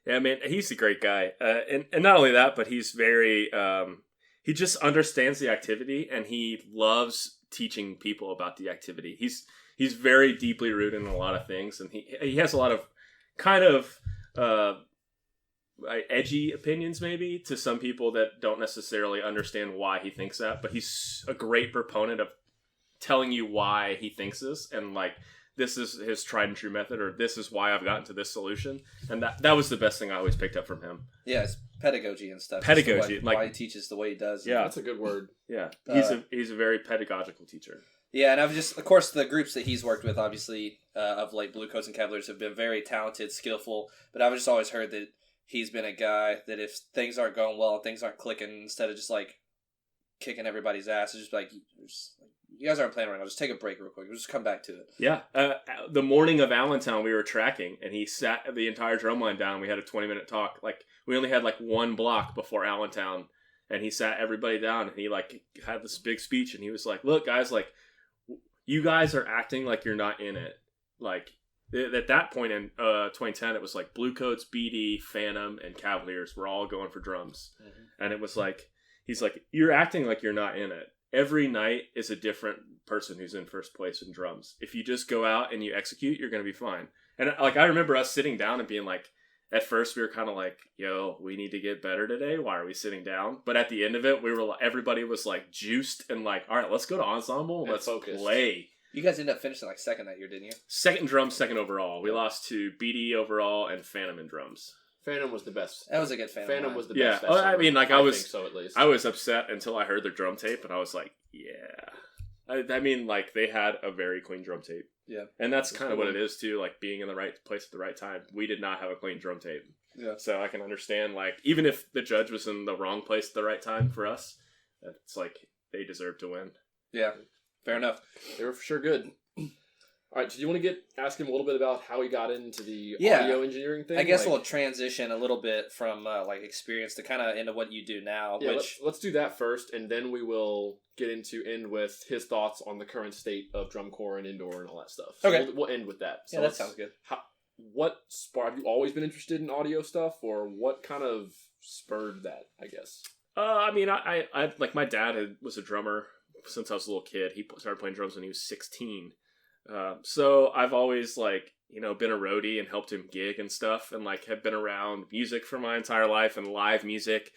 Yeah, man, he's a great guy. And not only that, but he's very... he just understands the activity, and he loves teaching people about the activity. He's very deeply rooted in a lot of things, and he has a lot of kind of edgy opinions, maybe, to some people that don't necessarily understand why he thinks that, but he's a great proponent of telling you why he thinks this, and like, this is his tried and true method, or this is why I've gotten to this solution. And that was the best thing I always picked up from him. Yeah, it's pedagogy and stuff. Pedagogy. Why he teaches the way he does. Yeah. That's a good word. Yeah. He's a very pedagogical teacher. Yeah, and I've just, of course, the groups that he's worked with, obviously, of late, Bluecoats and Cavaliers, have been very talented, skillful, but I've just always heard that he's been a guy that if things aren't going well, things aren't clicking, instead of just, like, kicking everybody's ass, it's just like, you guys aren't playing right now, just take a break real quick, we'll just come back to it. Yeah. The morning of Allentown, we were tracking, and he sat the entire drumline down. We had a 20-minute talk. Like, we only had, like, one block before Allentown, and he sat everybody down, and he, like, had this big speech, and he was like, look, guys, like, you guys are acting like you're not in it. Like, at that point in 2010, it was like Bluecoats, BD, Phantom, and Cavaliers were all going for drums. Mm-hmm. And it was like, he's like, you're acting like you're not in it. Every night is a different person who's in first place in drums. If you just go out and you execute, you're going to be fine. And like, I remember us sitting down and being like, at first we were kind of like, yo, we need to get better today. Why are we sitting down? But at the end of it, everybody was like juiced and like, all right, let's go to ensemble. And let's play. You guys ended up finishing like second that year, didn't you? Second drums, second overall. We lost to BD overall and Phantom in drums. Phantom was the best. That was a good Phantom. Phantom was the best. Yeah, I mean, like, I think so, at least. I was upset until I heard their drum tape, and I was like, yeah. I mean, like, they had a very clean drum tape. Yeah. And that's kind of what it is, too, like, being in the right place at the right time. We did not have a clean drum tape. Yeah. So I can understand, like, even if the judge was in the wrong place at the right time for us, it's like, they deserve to win. Yeah. Fair enough. They were for sure good. All right, so do you want to ask him a little bit about how he got into the audio engineering thing? I guess we'll transition a little bit from like experience to kind of into what you do now. Yeah, let's do that first, and then we will get into end with his thoughts on the current state of drum corps and indoor and all that stuff. So okay, we'll end with that. So yeah, that sounds good. Have you always been interested in audio stuff, or what kind of spurred that? I guess. I mean, I like, my dad was a drummer since I was a little kid. He started playing drums when he was 16. So I've always, like, you know, been a roadie and helped him gig and stuff, and like have been around music for my entire life and live music.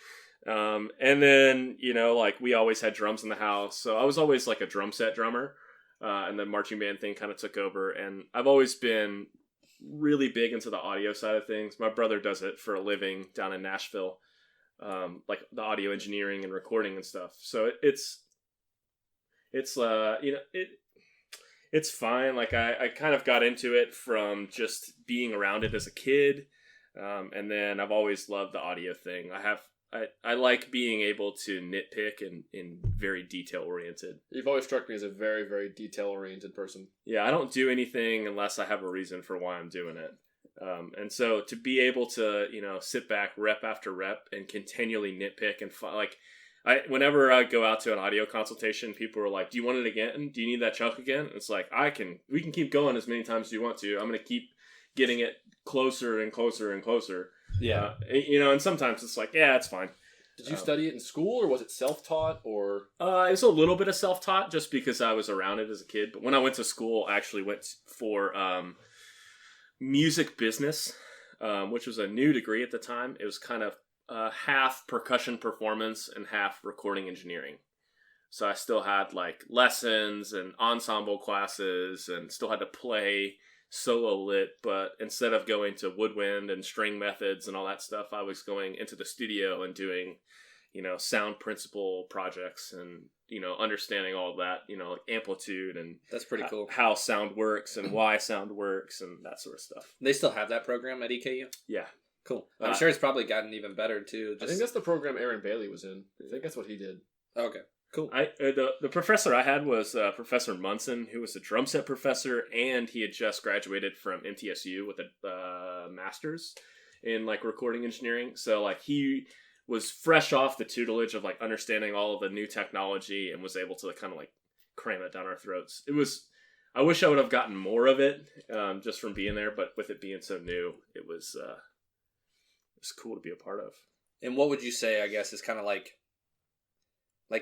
And then, you know, like, we always had drums in the house, so I was always like a drum set drummer. And the marching band thing kind of took over, and I've always been really big into the audio side of things. My brother does it for a living down in Nashville, like the audio engineering and recording and stuff. So it's you know, it's fine. Like, I kind of got into it from just being around it as a kid. And then I've always loved the audio thing. I like being able to nitpick and very detail oriented. You've always struck me as a very, very detail oriented person. Yeah, I don't do anything unless I have a reason for why I'm doing it. And so to be able to, you know, sit back rep after rep and continually nitpick and whenever I go out to an audio consultation, people are like, do you want it again? Do you need that chuck again? And it's like, we can keep going as many times as you want to. I'm going to keep getting it closer and closer and closer. Yeah. You know, and sometimes it's like, yeah, it's fine. Did you study it in school, or was it self-taught, or? It was a little bit of self-taught just because I was around it as a kid. But when I went to school, I actually went for music business, which was a new degree at the time. It was kind of half percussion performance and half recording engineering. So I still had like lessons and ensemble classes and still had to play solo lit, but instead of going to woodwind and string methods and all that stuff, I was going into the studio and doing, sound principle projects and, understanding all that, like amplitude and that's pretty cool. How sound works and why sound works and that sort of stuff. They still have that program at EKU? Yeah. Cool. I'm sure it's probably gotten even better too. I think that's the program Aaron Bailey was in. I think that's what he did. Okay. Cool. The professor I had was Professor Munson, who was a drum set professor, and he had just graduated from MTSU with a master's in like recording engineering. So like he was fresh off the tutelage of like understanding all of the new technology and was able to kind of like cram it down our throats. I wish I would have gotten more of it just from being there, but with it being so new, it was cool to be a part of. And what would you say, I guess, is kind of like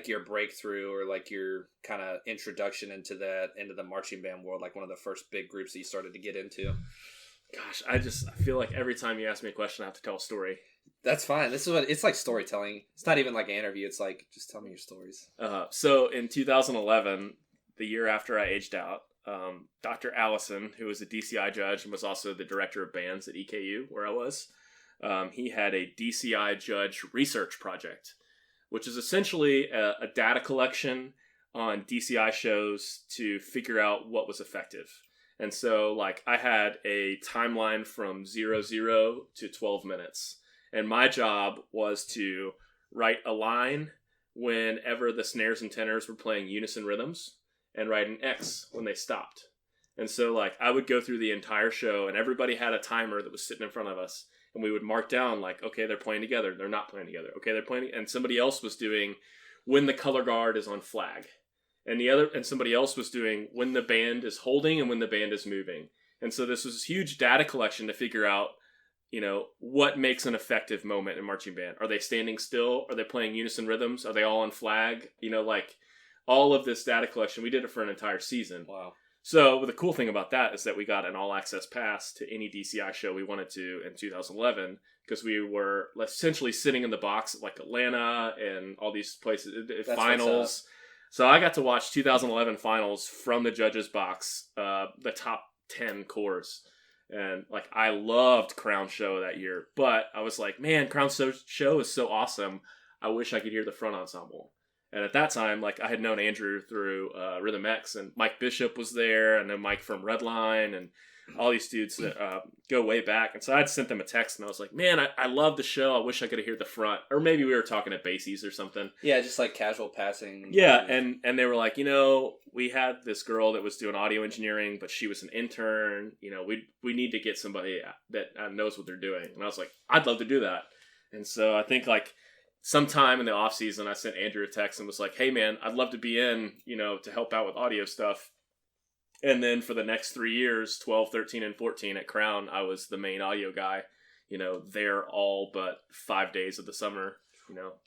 your breakthrough or like your kind of introduction into the marching band world, like one of the first big groups that you started to get into? Gosh, I feel like every time you ask me a question, I have to tell a story. That's fine. This is what it's like, storytelling. It's not even like an interview. It's like, just tell me your stories. So in 2011, the year after I aged out, Dr. Allison, who was a DCI judge and was also the director of bands at EKU, where I was, he had a DCI judge research project, which is essentially a data collection on DCI shows to figure out what was effective. And so, like, I had a timeline from 00 to 12 minutes. And my job was to write a line whenever the snares and tenors were playing unison rhythms and write an X when they stopped. And so, like, I would go through the entire show and everybody had a timer that was sitting in front of us. And we would mark down, like, okay, they're playing together. They're not playing together. Okay, they're playing. And somebody else was doing when the color guard is on flag. And somebody else was doing when the band is holding and when the band is moving. And so this was this huge data collection to figure out, what makes an effective moment in marching band. Are they standing still? Are they playing unison rhythms? Are they all on flag? Like all of this data collection. We did it for an entire season. Wow. So the cool thing about that is that we got an all-access pass to any DCI show we wanted to in 2011 because we were essentially sitting in the box at like Atlanta and all these places, finals. So I got to watch 2011 finals from the judges' box, the top 10 cores. And like I loved Crown Show that year, but I was like, man, Crown Show is so awesome. I wish I could hear the front ensemble. And at that time, like I had known Andrew through Rhythm X, and Mike Bishop was there, and then Mike from Redline, and all these dudes that go way back. And so I'd sent them a text, and I was like, man, I love the show. I wish I could hear the front. Or maybe we were talking at Basie's or something. Yeah, just like casual passing. Yeah, and they were like, we had this girl that was doing audio engineering, but she was an intern. We need to get somebody that knows what they're doing. And I was like, I'd love to do that. And so I think like sometime in the off season, I sent Andrew a text and was like, hey man, I'd love to be in, to help out with audio stuff. And then for the next 3 years, 12, 13, and 14 at Crown, I was the main audio guy, there all but 5 days of the summer.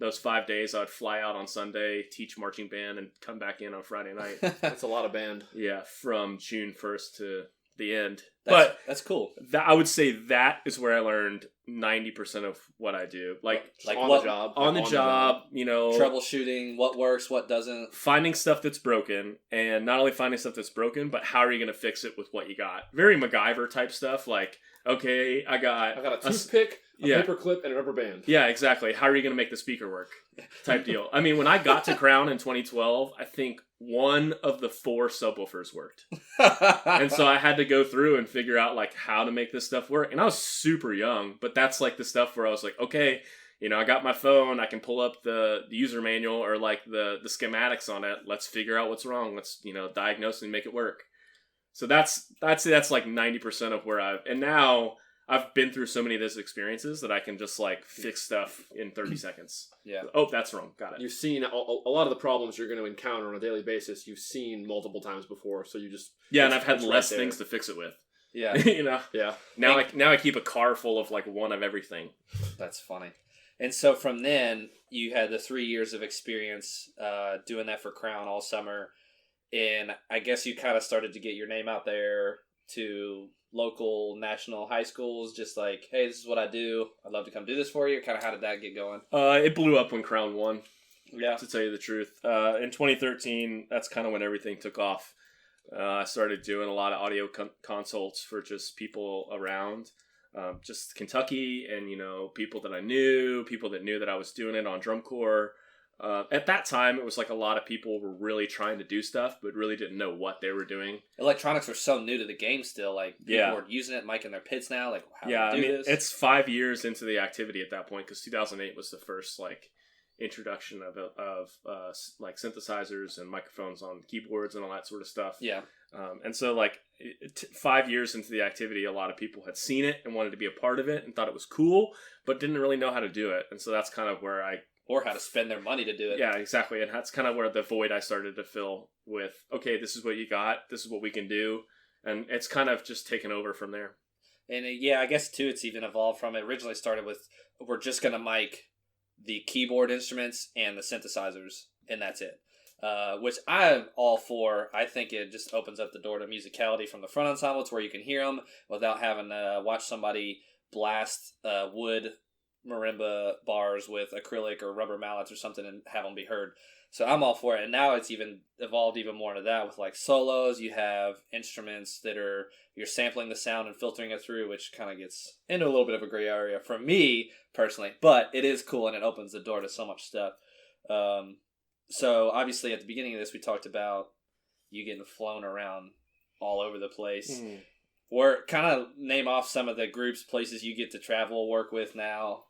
Those 5 days I would fly out on Sunday, teach marching band, and come back in on Friday night. That's a lot of band. Yeah, from June 1st to the end. That's cool. I would say that is where I learned 90% of what I do. Like on the job. On the job, troubleshooting, what works, what doesn't. Finding stuff that's broken, and not only finding stuff that's broken, but how are you going to fix it with what you got? Very MacGyver type stuff. Like, okay, I got a toothpick, a paper clip, and a rubber band. Yeah, exactly. How are you going to make the speaker work? Type deal. I mean, when I got to Crown in 2012, I think one of the 4 subwoofers worked. And so I had to go through and figure out like how to make this stuff work. And I was super young, but that's like the stuff where I was like, okay, I got my phone, I can pull up the user manual or like the schematics on it. Let's figure out what's wrong. Let's, diagnose and make it work. So that's like 90% of where and now I've been through so many of those experiences that I can just like fix stuff in 30 seconds. Yeah. Oh, that's wrong. Got it. You've seen a lot of the problems you're going to encounter on a daily basis. You've seen multiple times before, so you just and I've had less things to fix it with. Yeah. Yeah. Now I keep a car full of like one of everything. That's funny. And so from then you had the 3 years of experience doing that for Crown all summer, and I guess you kind of started to get your name out there to local, national high schools, just like, hey, this is what I do. I'd love to come do this for you. Kind of how did that get going? It blew up when Crown won. Yeah. To tell you the truth. In 2013, that's kind of when everything took off. I started doing a lot of audio consults for just people around, just Kentucky, and people that I knew, people that knew that I was doing it on drum corps. At that time, it was like a lot of people were really trying to do stuff, but really didn't know what they were doing. Electronics were so new to the game still. Like, people were using it, mic in their pits now. Like, how do we do this? It's 5 years into the activity at that point, because 2008 was the first, like, introduction of like synthesizers and microphones on keyboards and all that sort of stuff. Yeah. And so, like, 5 years into the activity, a lot of people had seen it and wanted to be a part of it and thought it was cool, but didn't really know how to do it. And so that's kind of where or how to spend their money to do it. Yeah, exactly. And that's kind of where the void I started to fill with, okay, this is what you got, this is what we can do. And it's kind of just taken over from there. And I guess, too, it's even evolved from it. Originally started with, we're just going to mic the keyboard instruments and the synthesizers, and that's it. Which I'm all for. I think it just opens up the door to musicality from the front ensemble to where you can hear them without having to watch somebody blast wood marimba bars with acrylic or rubber mallets or something and have them be heard. So I'm all for it. And now it's even evolved even more into that with like solos. You have instruments that you're sampling the sound and filtering it through, which kind of gets into a little bit of a gray area for me personally, but it is cool and it opens the door to so much stuff. So obviously at the beginning of this, we talked about you getting flown around all over the place. Or kind of name off some of the groups, places you get to travel, work with now.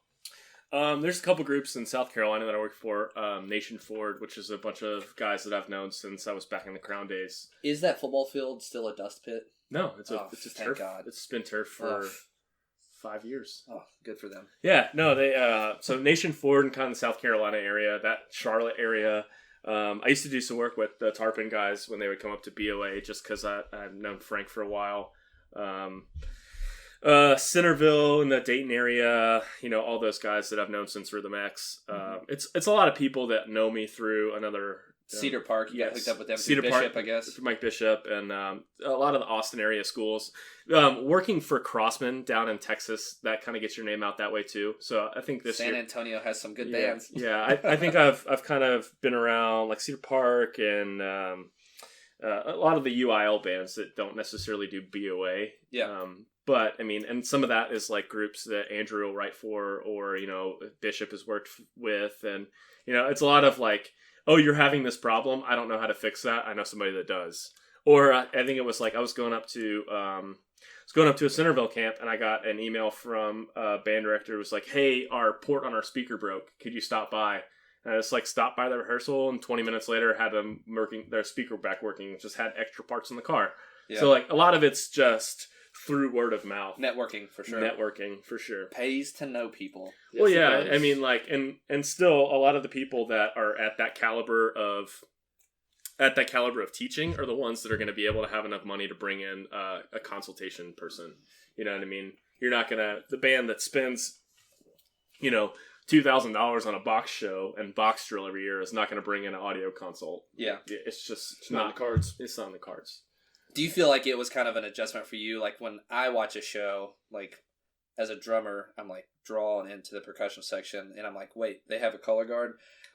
There's a couple groups in South Carolina that I work for. Nation Ford, which is a bunch of guys that I've known since I was back in the Crown days. Is that football field still a dust pit? No, it's a turf. God. It's been turf for 5 years. Oh, good for them. Yeah, no, they so Nation Ford and kind of the South Carolina area, that Charlotte area. I used to do some work with the Tarpon guys when they would come up to BOA, just because I've known Frank for a while. Centerville in the Dayton area, all those guys that I've known since Rhythm X. It's a lot of people that know me through another Cedar Park. You got hooked up with them Cedar through Bishop, Park, I guess. Through Mike Bishop and a lot of the Austin area schools. Working for Crossman down in Texas, that kind of gets your name out that way too. So I think San Antonio has some good bands. Yeah, I think I've kind of been around like Cedar Park and a lot of the UIL bands that don't necessarily do BOA. Yeah. But I mean, and some of that is like groups that Andrew will write for, or Bishop has worked with, and it's a lot of like, oh, you're having this problem. I don't know how to fix that. I know somebody that does. Or I think it was like I was going up to a Centerville camp, and I got an email from a band director who was like, "Hey, our port on our speaker broke. Could you stop by?" And I just like stopped by the rehearsal, and 20 minutes later had them working their speaker back working. Just had extra parts in the car. Yeah. So like a lot of it's just through word of mouth. Networking for sure. Pays to know people. Well, yes, yeah, I mean, like, and still a lot of the people that are at that caliber of teaching are the ones that are going to be able to have enough money to bring in a consultation person. You know what I mean? You're not going to, the band that spends, $2,000 on a box show and box drill every year is not going to bring in an audio consult. Yeah. It's just not in the cards. It's not in the cards. Do you feel like it was kind of an adjustment for you? Like when I watch a show, like as a drummer, I'm like drawn into the percussion section and I'm like, wait, they have a color guard?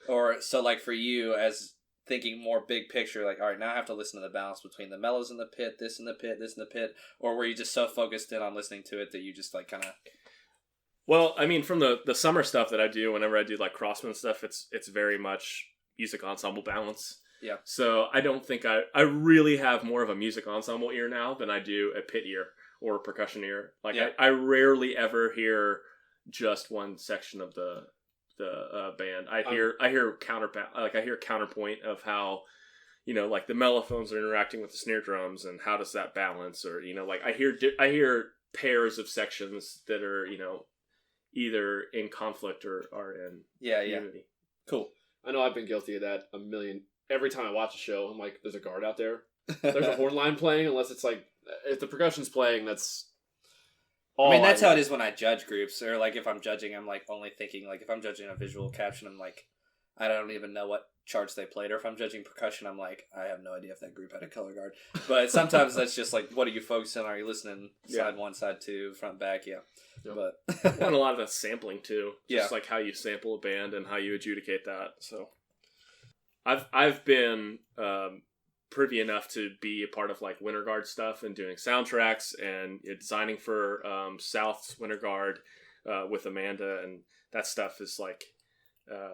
Or so like for you as thinking more big picture, like, all right, now I have to listen to the balance between the mellows in the pit, this in the pit, this in the pit, or were you just so focused in on listening to it that you just like kind of... Well, I mean, from the summer stuff that I do, whenever I do like Crossman stuff, it's very much music ensemble balance. Yeah. So I don't think I really have more of a music ensemble ear now than I do a pit ear or a percussion ear. Like yeah. I rarely ever hear just one section of the band. I hear counterpoint of how, like the mellophones are interacting with the snare drums and how does that balance, or like I hear pairs of sections that are either in conflict or are in unity. Cool. I know I've been guilty of that a million. Every time I watch a show, I'm like, there's a guard out there. There's a horn line playing, unless it's like, if the percussion's playing, that's all. I mean, that's how it is when I judge groups, or like if I'm judging, I'm like only thinking, like if I'm judging a visual caption, I'm like, I don't even know what charts they played, or if I'm judging percussion, I'm like, I have no idea if that group had a color guard. But sometimes that's just like, what are you focusing on? Are you listening side one, side two, front, back? Yeah. But and a lot of that's sampling too. Just like how you sample a band and how you adjudicate that. So I've been privy enough to be a part of like Winter Guard stuff and doing soundtracks and designing for South's Winter Guard with Amanda, and that stuff is like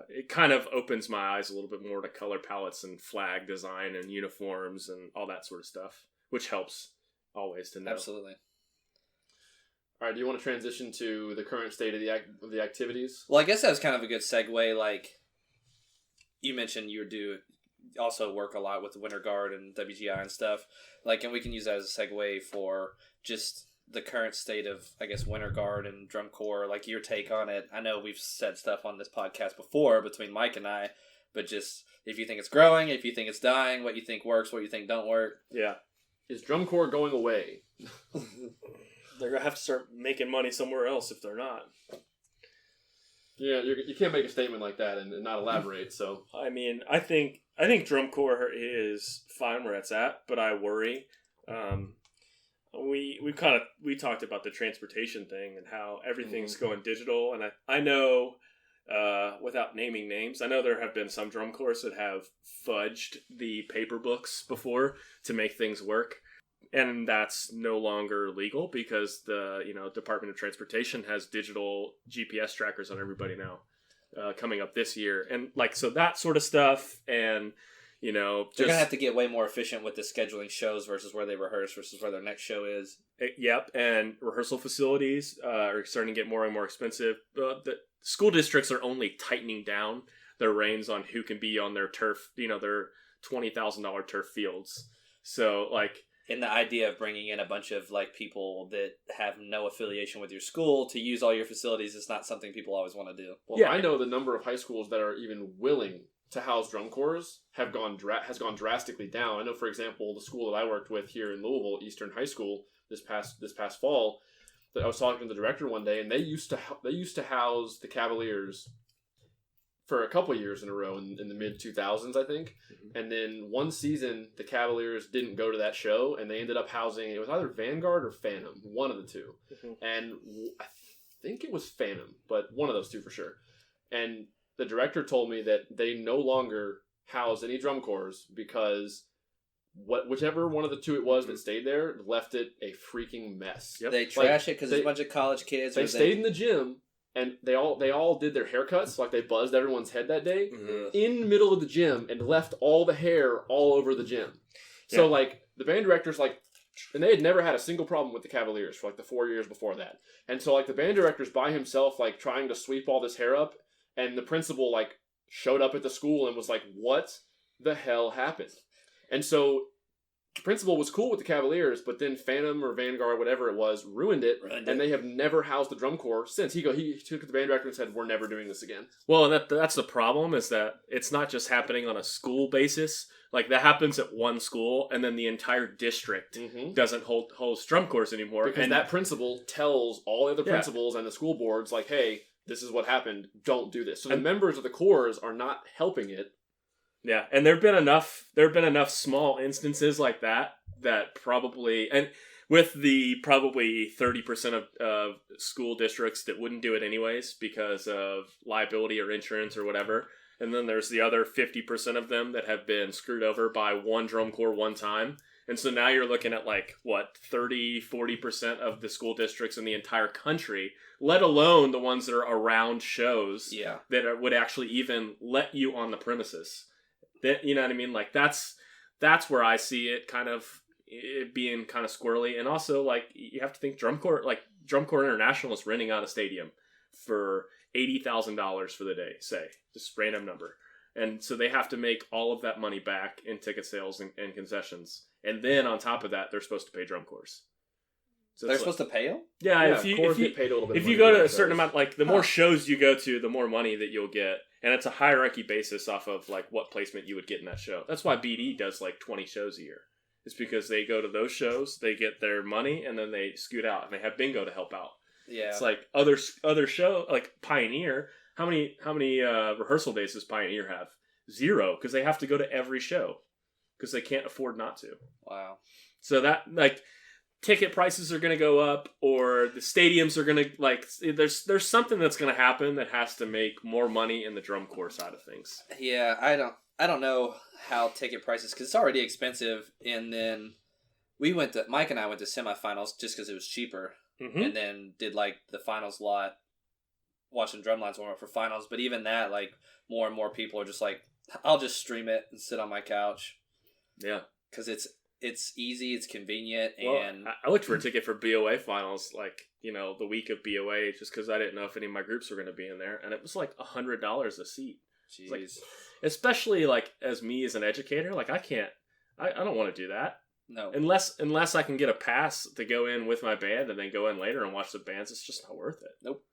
it kind of opens my eyes a little bit more to color palettes and flag design and uniforms and all that sort of stuff, which helps always to know. Absolutely. All right, do you want to transition to the current state of the activities? Well, I guess that was kind of a good segue. Like, you mentioned you do also work a lot with the Winter Guard and WGI and stuff. Like, and we can use that as a segue for just the current state of, I guess, Winter Guard and Drum Corps. Like, your take on it. I know we've said stuff on this podcast before between Mike and I, but just if you think it's growing, if you think it's dying, what you think works, what you think don't work. Yeah. Is Drum Corps going away? They're going to have to start making money somewhere else if they're not. Yeah, you can't make a statement like that and not elaborate, so... I mean, I think Drum Corps is fine where it's at, but I worry. We talked about the transportation thing and how everything's going digital, and I know, without naming names, I know there have been some drum corps that have fudged the paper books before to make things work. And that's no longer legal because the Department of Transportation has digital GPS trackers on everybody now, coming up this year, and like so that sort of stuff. And they're gonna have to get way more efficient with the scheduling shows versus where they rehearse versus where their next show is. Yep, and rehearsal facilities are starting to get more and more expensive. The school districts are only tightening down their reins on who can be on their turf. Their $20,000 turf fields. So like. And the idea of bringing in a bunch of like people that have no affiliation with your school to use all your facilities is not something people always want to do. Well, yeah, I know the number of high schools that are even willing to house drum corps has gone drastically down. I know, for example, the school that I worked with here in Louisville, Eastern High School, this past fall, that I was talking to the director one day, and they used to house the Cavaliers for a couple years in a row in the mid-2000s, I think. Mm-hmm. And then one season, the Cavaliers didn't go to that show, and they ended up housing, it was either Vanguard or Phantom, one of the two. Mm-hmm. And I think it was Phantom, but one of those two for sure. And the director told me that they no longer house any drum corps because whichever one of the two it was that stayed there left it a freaking mess. Yep. They trash it because it's a bunch of college kids. They stayed in the gym. And they all did their haircuts, like they buzzed everyone's head that day, in the middle of the gym and left all the hair all over the gym. So, like, the band director's like, and they had never had a single problem with the Cavaliers for, like, the 4 years before that. And so, like, the band director's by himself, like, trying to sweep all this hair up, and the principal, like, showed up at the school and was like, what the hell happened? And so... the principal was cool with the Cavaliers, but then Phantom or Vanguard, whatever it was, ruined it. And they have never housed the drum corps since. He took the band director and said, we're never doing this again. Well, that's the problem, is that it's not just happening on a school basis. Like, that happens at one school, and then the entire district doesn't host drum corps anymore. Because that principal tells all the other principals and the school boards, like, hey, this is what happened, don't do this. So the members of the corps are not helping it. Yeah, and there have been enough small instances like that probably, and with the probably 30% of school districts that wouldn't do it anyways because of liability or insurance or whatever, and then there's the other 50% of them that have been screwed over by one drum corps one time, and so now you're looking at 30-40% of the school districts in the entire country, let alone the ones that are around shows that would actually even let you on the premises. That, you know what I mean? Like, that's where I see it kind of it being kind of squirrely. And also, like, you have to think Drum Corps International is renting out a stadium for $80,000 for the day, say. Just random number. And so they have to make all of that money back in ticket sales and concessions. And then on top of that, they're supposed to pay drum corps. So they're supposed to pay them? Yeah, if you go to a certain amount, like the more shows you go to, the more money that you'll get. And it's a hierarchy basis off of like what placement you would get in that show. That's why BD does like 20 shows a year. It's because they go to those shows, they get their money, and then they scoot out, and they have bingo to help out. Yeah, it's like other show like Pioneer. How many rehearsal days does Pioneer have? 0, because they have to go to every show because they can't afford not to. Wow. So that like. Ticket prices are going to go up, or the stadiums are going to, like, there's something that's going to happen that has to make more money in the drum corps side of things. Yeah, I don't know how ticket prices, because it's already expensive, and then Mike and I went to semifinals just because it was cheaper, and then did like the finals lot, watching drumlines warm up for finals. But even that, like, more and more people are just like, I'll just stream it and sit on my couch. Yeah. Because it's easy, it's convenient, Well, and I looked for a ticket for BOA finals, like, the week of BOA, just because I didn't know if any of my groups were going to be in there, and it was like $100 a seat. jeez. Like, especially like as an educator, like I don't want to do that. No. Unless I can get a pass to go in with my band and then go in later and watch the bands, it's just not worth it. Nope.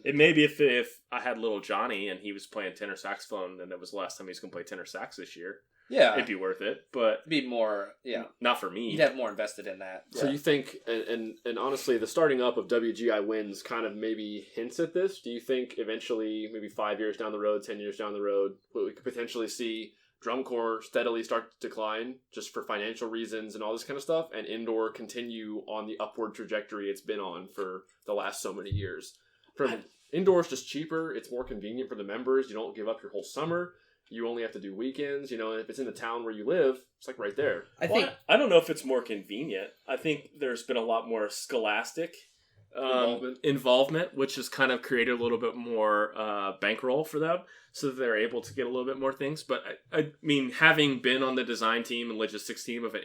It may be if I had little Johnny and he was playing tenor saxophone and it was the last time he was going to play tenor sax this year. Yeah. It'd be worth it, but It'd be more, not for me. You'd have more invested in that. So you think, and honestly, the starting up of WGI wins kind of maybe hints at this. Do you think eventually, maybe 5 years down the road, 10 years down the road, we could potentially see drum corps steadily start to decline just for financial reasons and all this kind of stuff, and indoor continue on the upward trajectory it's been on for the last so many years? Indoors just cheaper, it's more convenient for the members, you don't give up your whole summer. You only have to do weekends, and if it's in the town where you live, it's like right there. I don't know if it's more convenient. I think there's been a lot more scholastic involvement, which has kind of created a little bit more bankroll for them, so that they're able to get a little bit more things. But I mean, having been on the design team and logistics team of an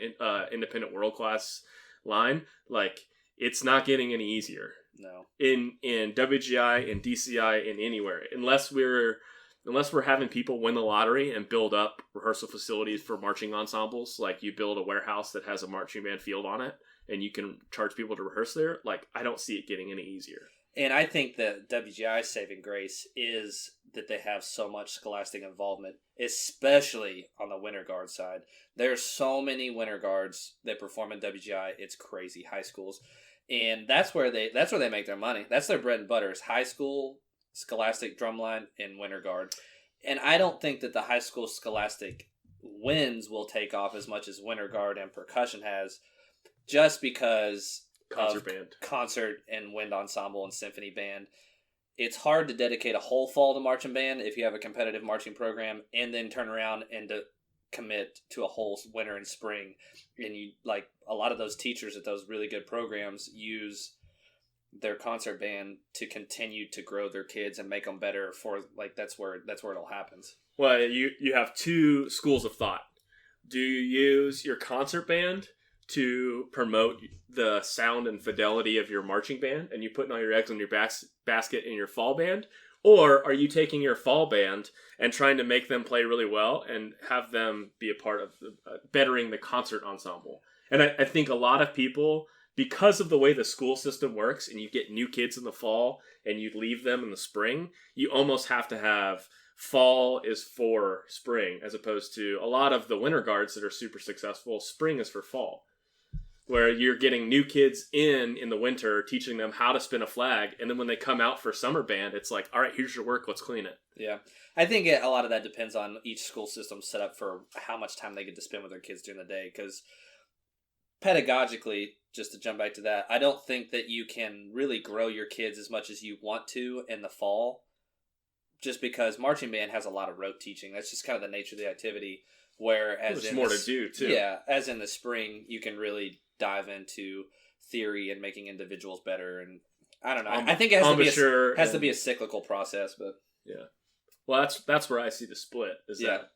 independent world class line, like, it's not getting any easier. No. In WGI, in DCI, in anywhere, unless we're having people win the lottery and build up rehearsal facilities for marching ensembles, like you build a warehouse that has a marching band field on it and you can charge people to rehearse there, like, I don't see it getting any easier. And I think that WGI's saving grace is that they have so much scholastic involvement, especially on the winter guard side. There's so many winter guards that perform in WGI. It's crazy. High schools. And that's where they make their money. That's their bread and butter, is high school scholastic drumline and winter guard. And I don't think that the high school scholastic winds will take off as much as winter guard and percussion has, just because concert and wind ensemble and symphony band. It's hard to dedicate a whole fall to marching band if you have a competitive marching program, and then turn around and to commit to a whole winter and spring. And you, like, a lot of those teachers at those really good programs use their concert band to continue to grow their kids and make them better for, like, that's where it all happens. Well, you have two schools of thought. Do you use your concert band to promote the sound and fidelity of your marching band, and you putting all your eggs in your basket in your fall band? Or are you taking your fall band and trying to make them play really well and have them be a part of bettering the concert ensemble? And I think a lot of people, because of the way the school system works, and you get new kids in the fall and you leave them in the spring, you almost have to have fall is for spring, as opposed to a lot of the winter guards that are super successful, spring is for fall, where you're getting new kids in the winter, teaching them how to spin a flag, and then when they come out for summer band, it's like, all right, here's your work, let's clean it. Yeah. I think a lot of that depends on each school system set up for how much time they get to spend with their kids during the day, because pedagogically, just to jump back to that, I don't think that you can really grow your kids as much as you want to in the fall, just because marching band has a lot of rote teaching. That's just kind of the nature of the activity, whereas there's more to do, too. Yeah, as in the spring, you can really dive into theory and making individuals better, and I don't know. I think it has to be a cyclical process, but yeah. Well, that's where I see the split, is that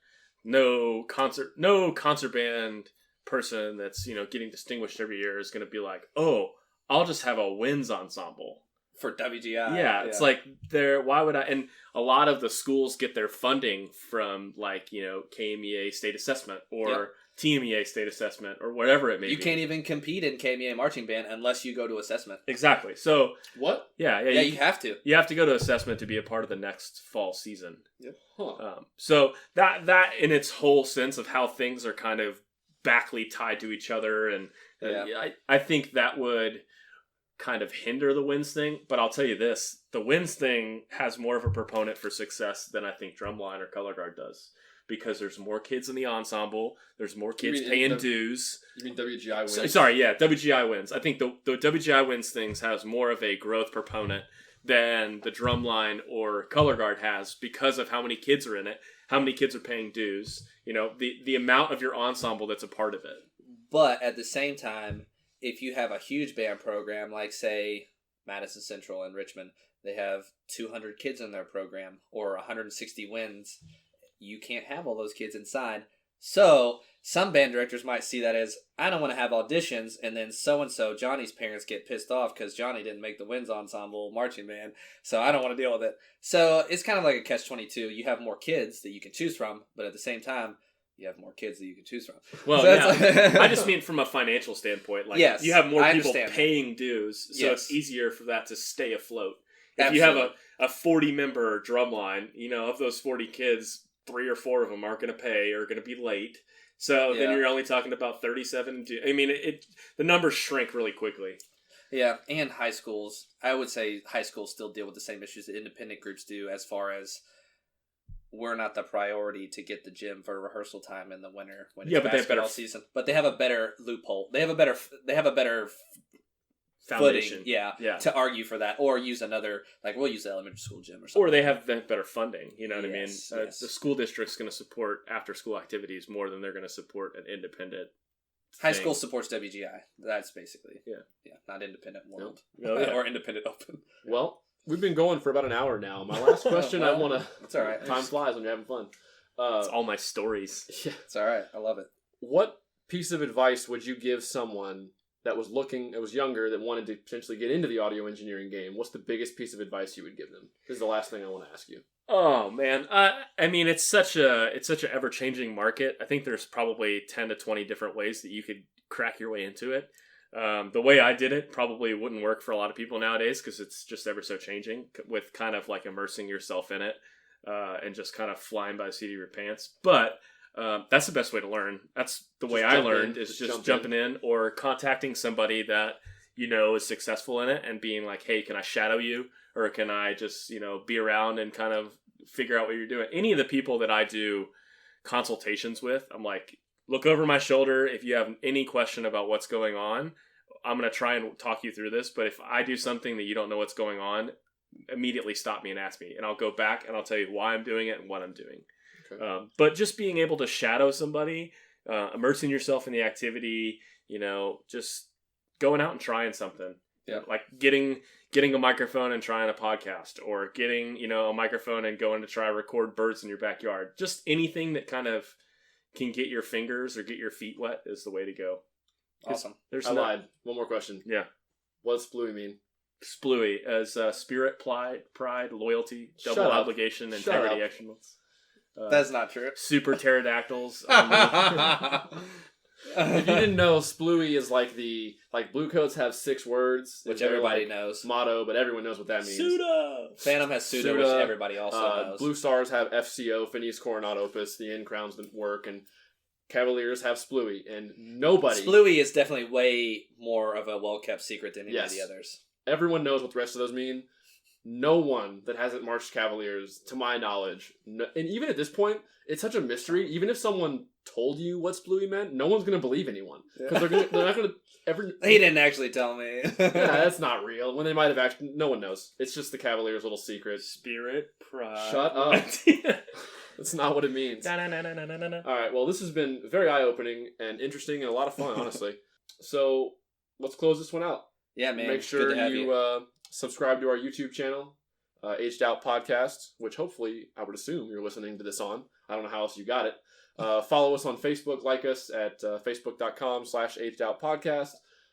no concert band person that's, getting distinguished every year is going to be like, oh, I'll just have a winds ensemble for WGI. Yeah, it's like, why would I? And a lot of the schools get their funding from, like, KMEA state assessment or TMEA state assessment or whatever it may be. You can't even compete in KMEA marching band unless you go to assessment. Exactly. So what? Yeah, you have to. You have to go to assessment to be a part of the next fall season. Yep. Huh. So that in its whole sense of how things are kind of backly tied to each other, and I think that would kind of hinder the winds thing. But I'll tell you this, the winds thing has more of a proponent for success than I think drumline or color guard does, because there's more kids in the ensemble. There's more kids paying dues. You mean WGI wins? Sorry, yeah, WGI wins. I think the WGI wins things has more of a growth proponent than the drumline or color guard has because of how many kids are in it, how many kids are paying dues, the amount of your ensemble that's a part of it. But at the same time, if you have a huge band program, like say Madison Central and Richmond, they have 200 kids in their program or 160 wins, you can't have all those kids inside. So some band directors might see that as, I don't want to have auditions, and then so-and-so, Johnny's parents get pissed off because Johnny didn't make the Winds Ensemble marching band, so I don't want to deal with it. So it's kind of like a catch-22. You have more kids that you can choose from, but at the same time, you have more kids that you can choose from. Well, so yeah. I just mean from a financial standpoint. Like, yes, you have more people paying dues, so it's easier for that to stay afloat. If you have a 40-member drum line, of those 40 kids, 3 or 4 of them aren't going to pay or going to be late. So then you're only talking about 37. I mean, the numbers shrink really quickly. Yeah, and high schools. I would say high schools still deal with the same issues that independent groups do, as far as we're not the priority to get the gym for rehearsal time in the winter when it's basketball season. But they have a better loophole. They have a better foundation. Footing, to argue for that, or use another, like we'll use the elementary school gym or something. Or they have better funding. You know what I mean? Yes. The school district's going to support after school activities more than they're going to support an independent. High school supports WGI. That's basically not independent world or independent open. Well, we've been going for about an hour now. My last question, I want to. It's all right. Time flies when you're having fun. It's all my stories. Yeah, it's all right. I love it. What piece of advice would you give someone that was younger, that wanted to potentially get into the audio engineering game? What's the biggest piece of advice you would give them? This is the last thing I want to ask you. Oh man, I mean, it's such a ever changing market. I think there's probably 10 to 20 different ways that you could crack your way into it. The way I did it probably wouldn't work for a lot of people nowadays because it's just ever so changing, with kind of like immersing yourself in it and just kind of flying by the seat of your pants. But that's the best way to learn. That's the way I learned, is just jumping in or contacting somebody that is successful in it and being like, hey, can I shadow you? Or can I just, be around and kind of figure out what you're doing? Any of the people that I do consultations with, I'm like, look over my shoulder. If you have any question about what's going on, I'm going to try and talk you through this. But if I do something that you don't know what's going on, immediately stop me and ask me. And I'll go back and I'll tell you why I'm doing it and what I'm doing. Okay. But just being able to shadow somebody, immersing yourself in the activity, just going out and trying something. Yeah. Like getting a microphone and trying a podcast, or getting, a microphone and going to try to record birds in your backyard. Just anything that kind of can get your fingers or get your feet wet is the way to go. Awesome. I lied. One more question. Yeah. What does SPLUI mean? SPLUI as spirit, pride, loyalty, double obligation, integrity, excellence. That's not true. Super pterodactyls. If you didn't know, SPLUI is like Blue Coats have 6 words, which everybody knows. Motto, but everyone knows what that means. Suda. Phantom has Suda, which everybody also knows. Blue Stars have FCO, Phineas Coronat Opus, the end crowns the work, and Cavaliers have SPLUI, and nobody. SPLUI is definitely way more of a well-kept secret than any of the others. Everyone knows what the rest of those mean. No one that hasn't marched Cavaliers, to my knowledge, and even at this point, it's such a mystery. Even if someone told you what SPLUI meant, no one's going to believe anyone, because they're not going to ever. He didn't actually tell me. Yeah, that's not real. When they might have actually, no one knows. It's just the Cavaliers' little secret. Spirit, pride. Shut up. That's not what it means. All right. Well, this has been very eye-opening and interesting and a lot of fun, honestly. So let's close this one out. Yeah, man. Make sure you subscribe to our YouTube channel, Aged Out Podcast, which hopefully I would assume you're listening to this on. I don't know how else you got it. Follow us on Facebook. Like us at facebook.com/AgedOutPodcast.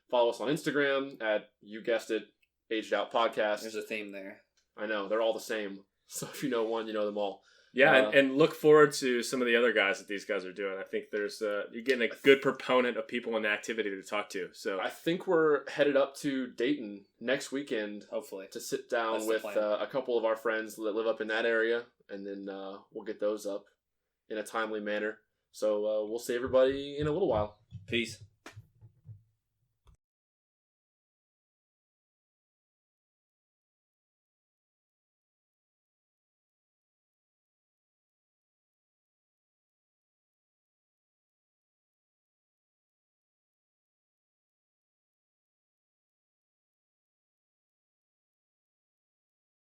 Follow us on Instagram at, you guessed it, Aged Out Podcast. There's a theme there. I know. They're all the same. So if you know one, you know them all. Yeah, and look forward to some of the other guys that these guys are doing. I think there's you're getting a good proponent of people in the activity to talk to. So I think we're headed up to Dayton next weekend, hopefully, to sit down with a couple of our friends that live up in that area, and then we'll get those up in a timely manner. So we'll see everybody in a little while. Peace.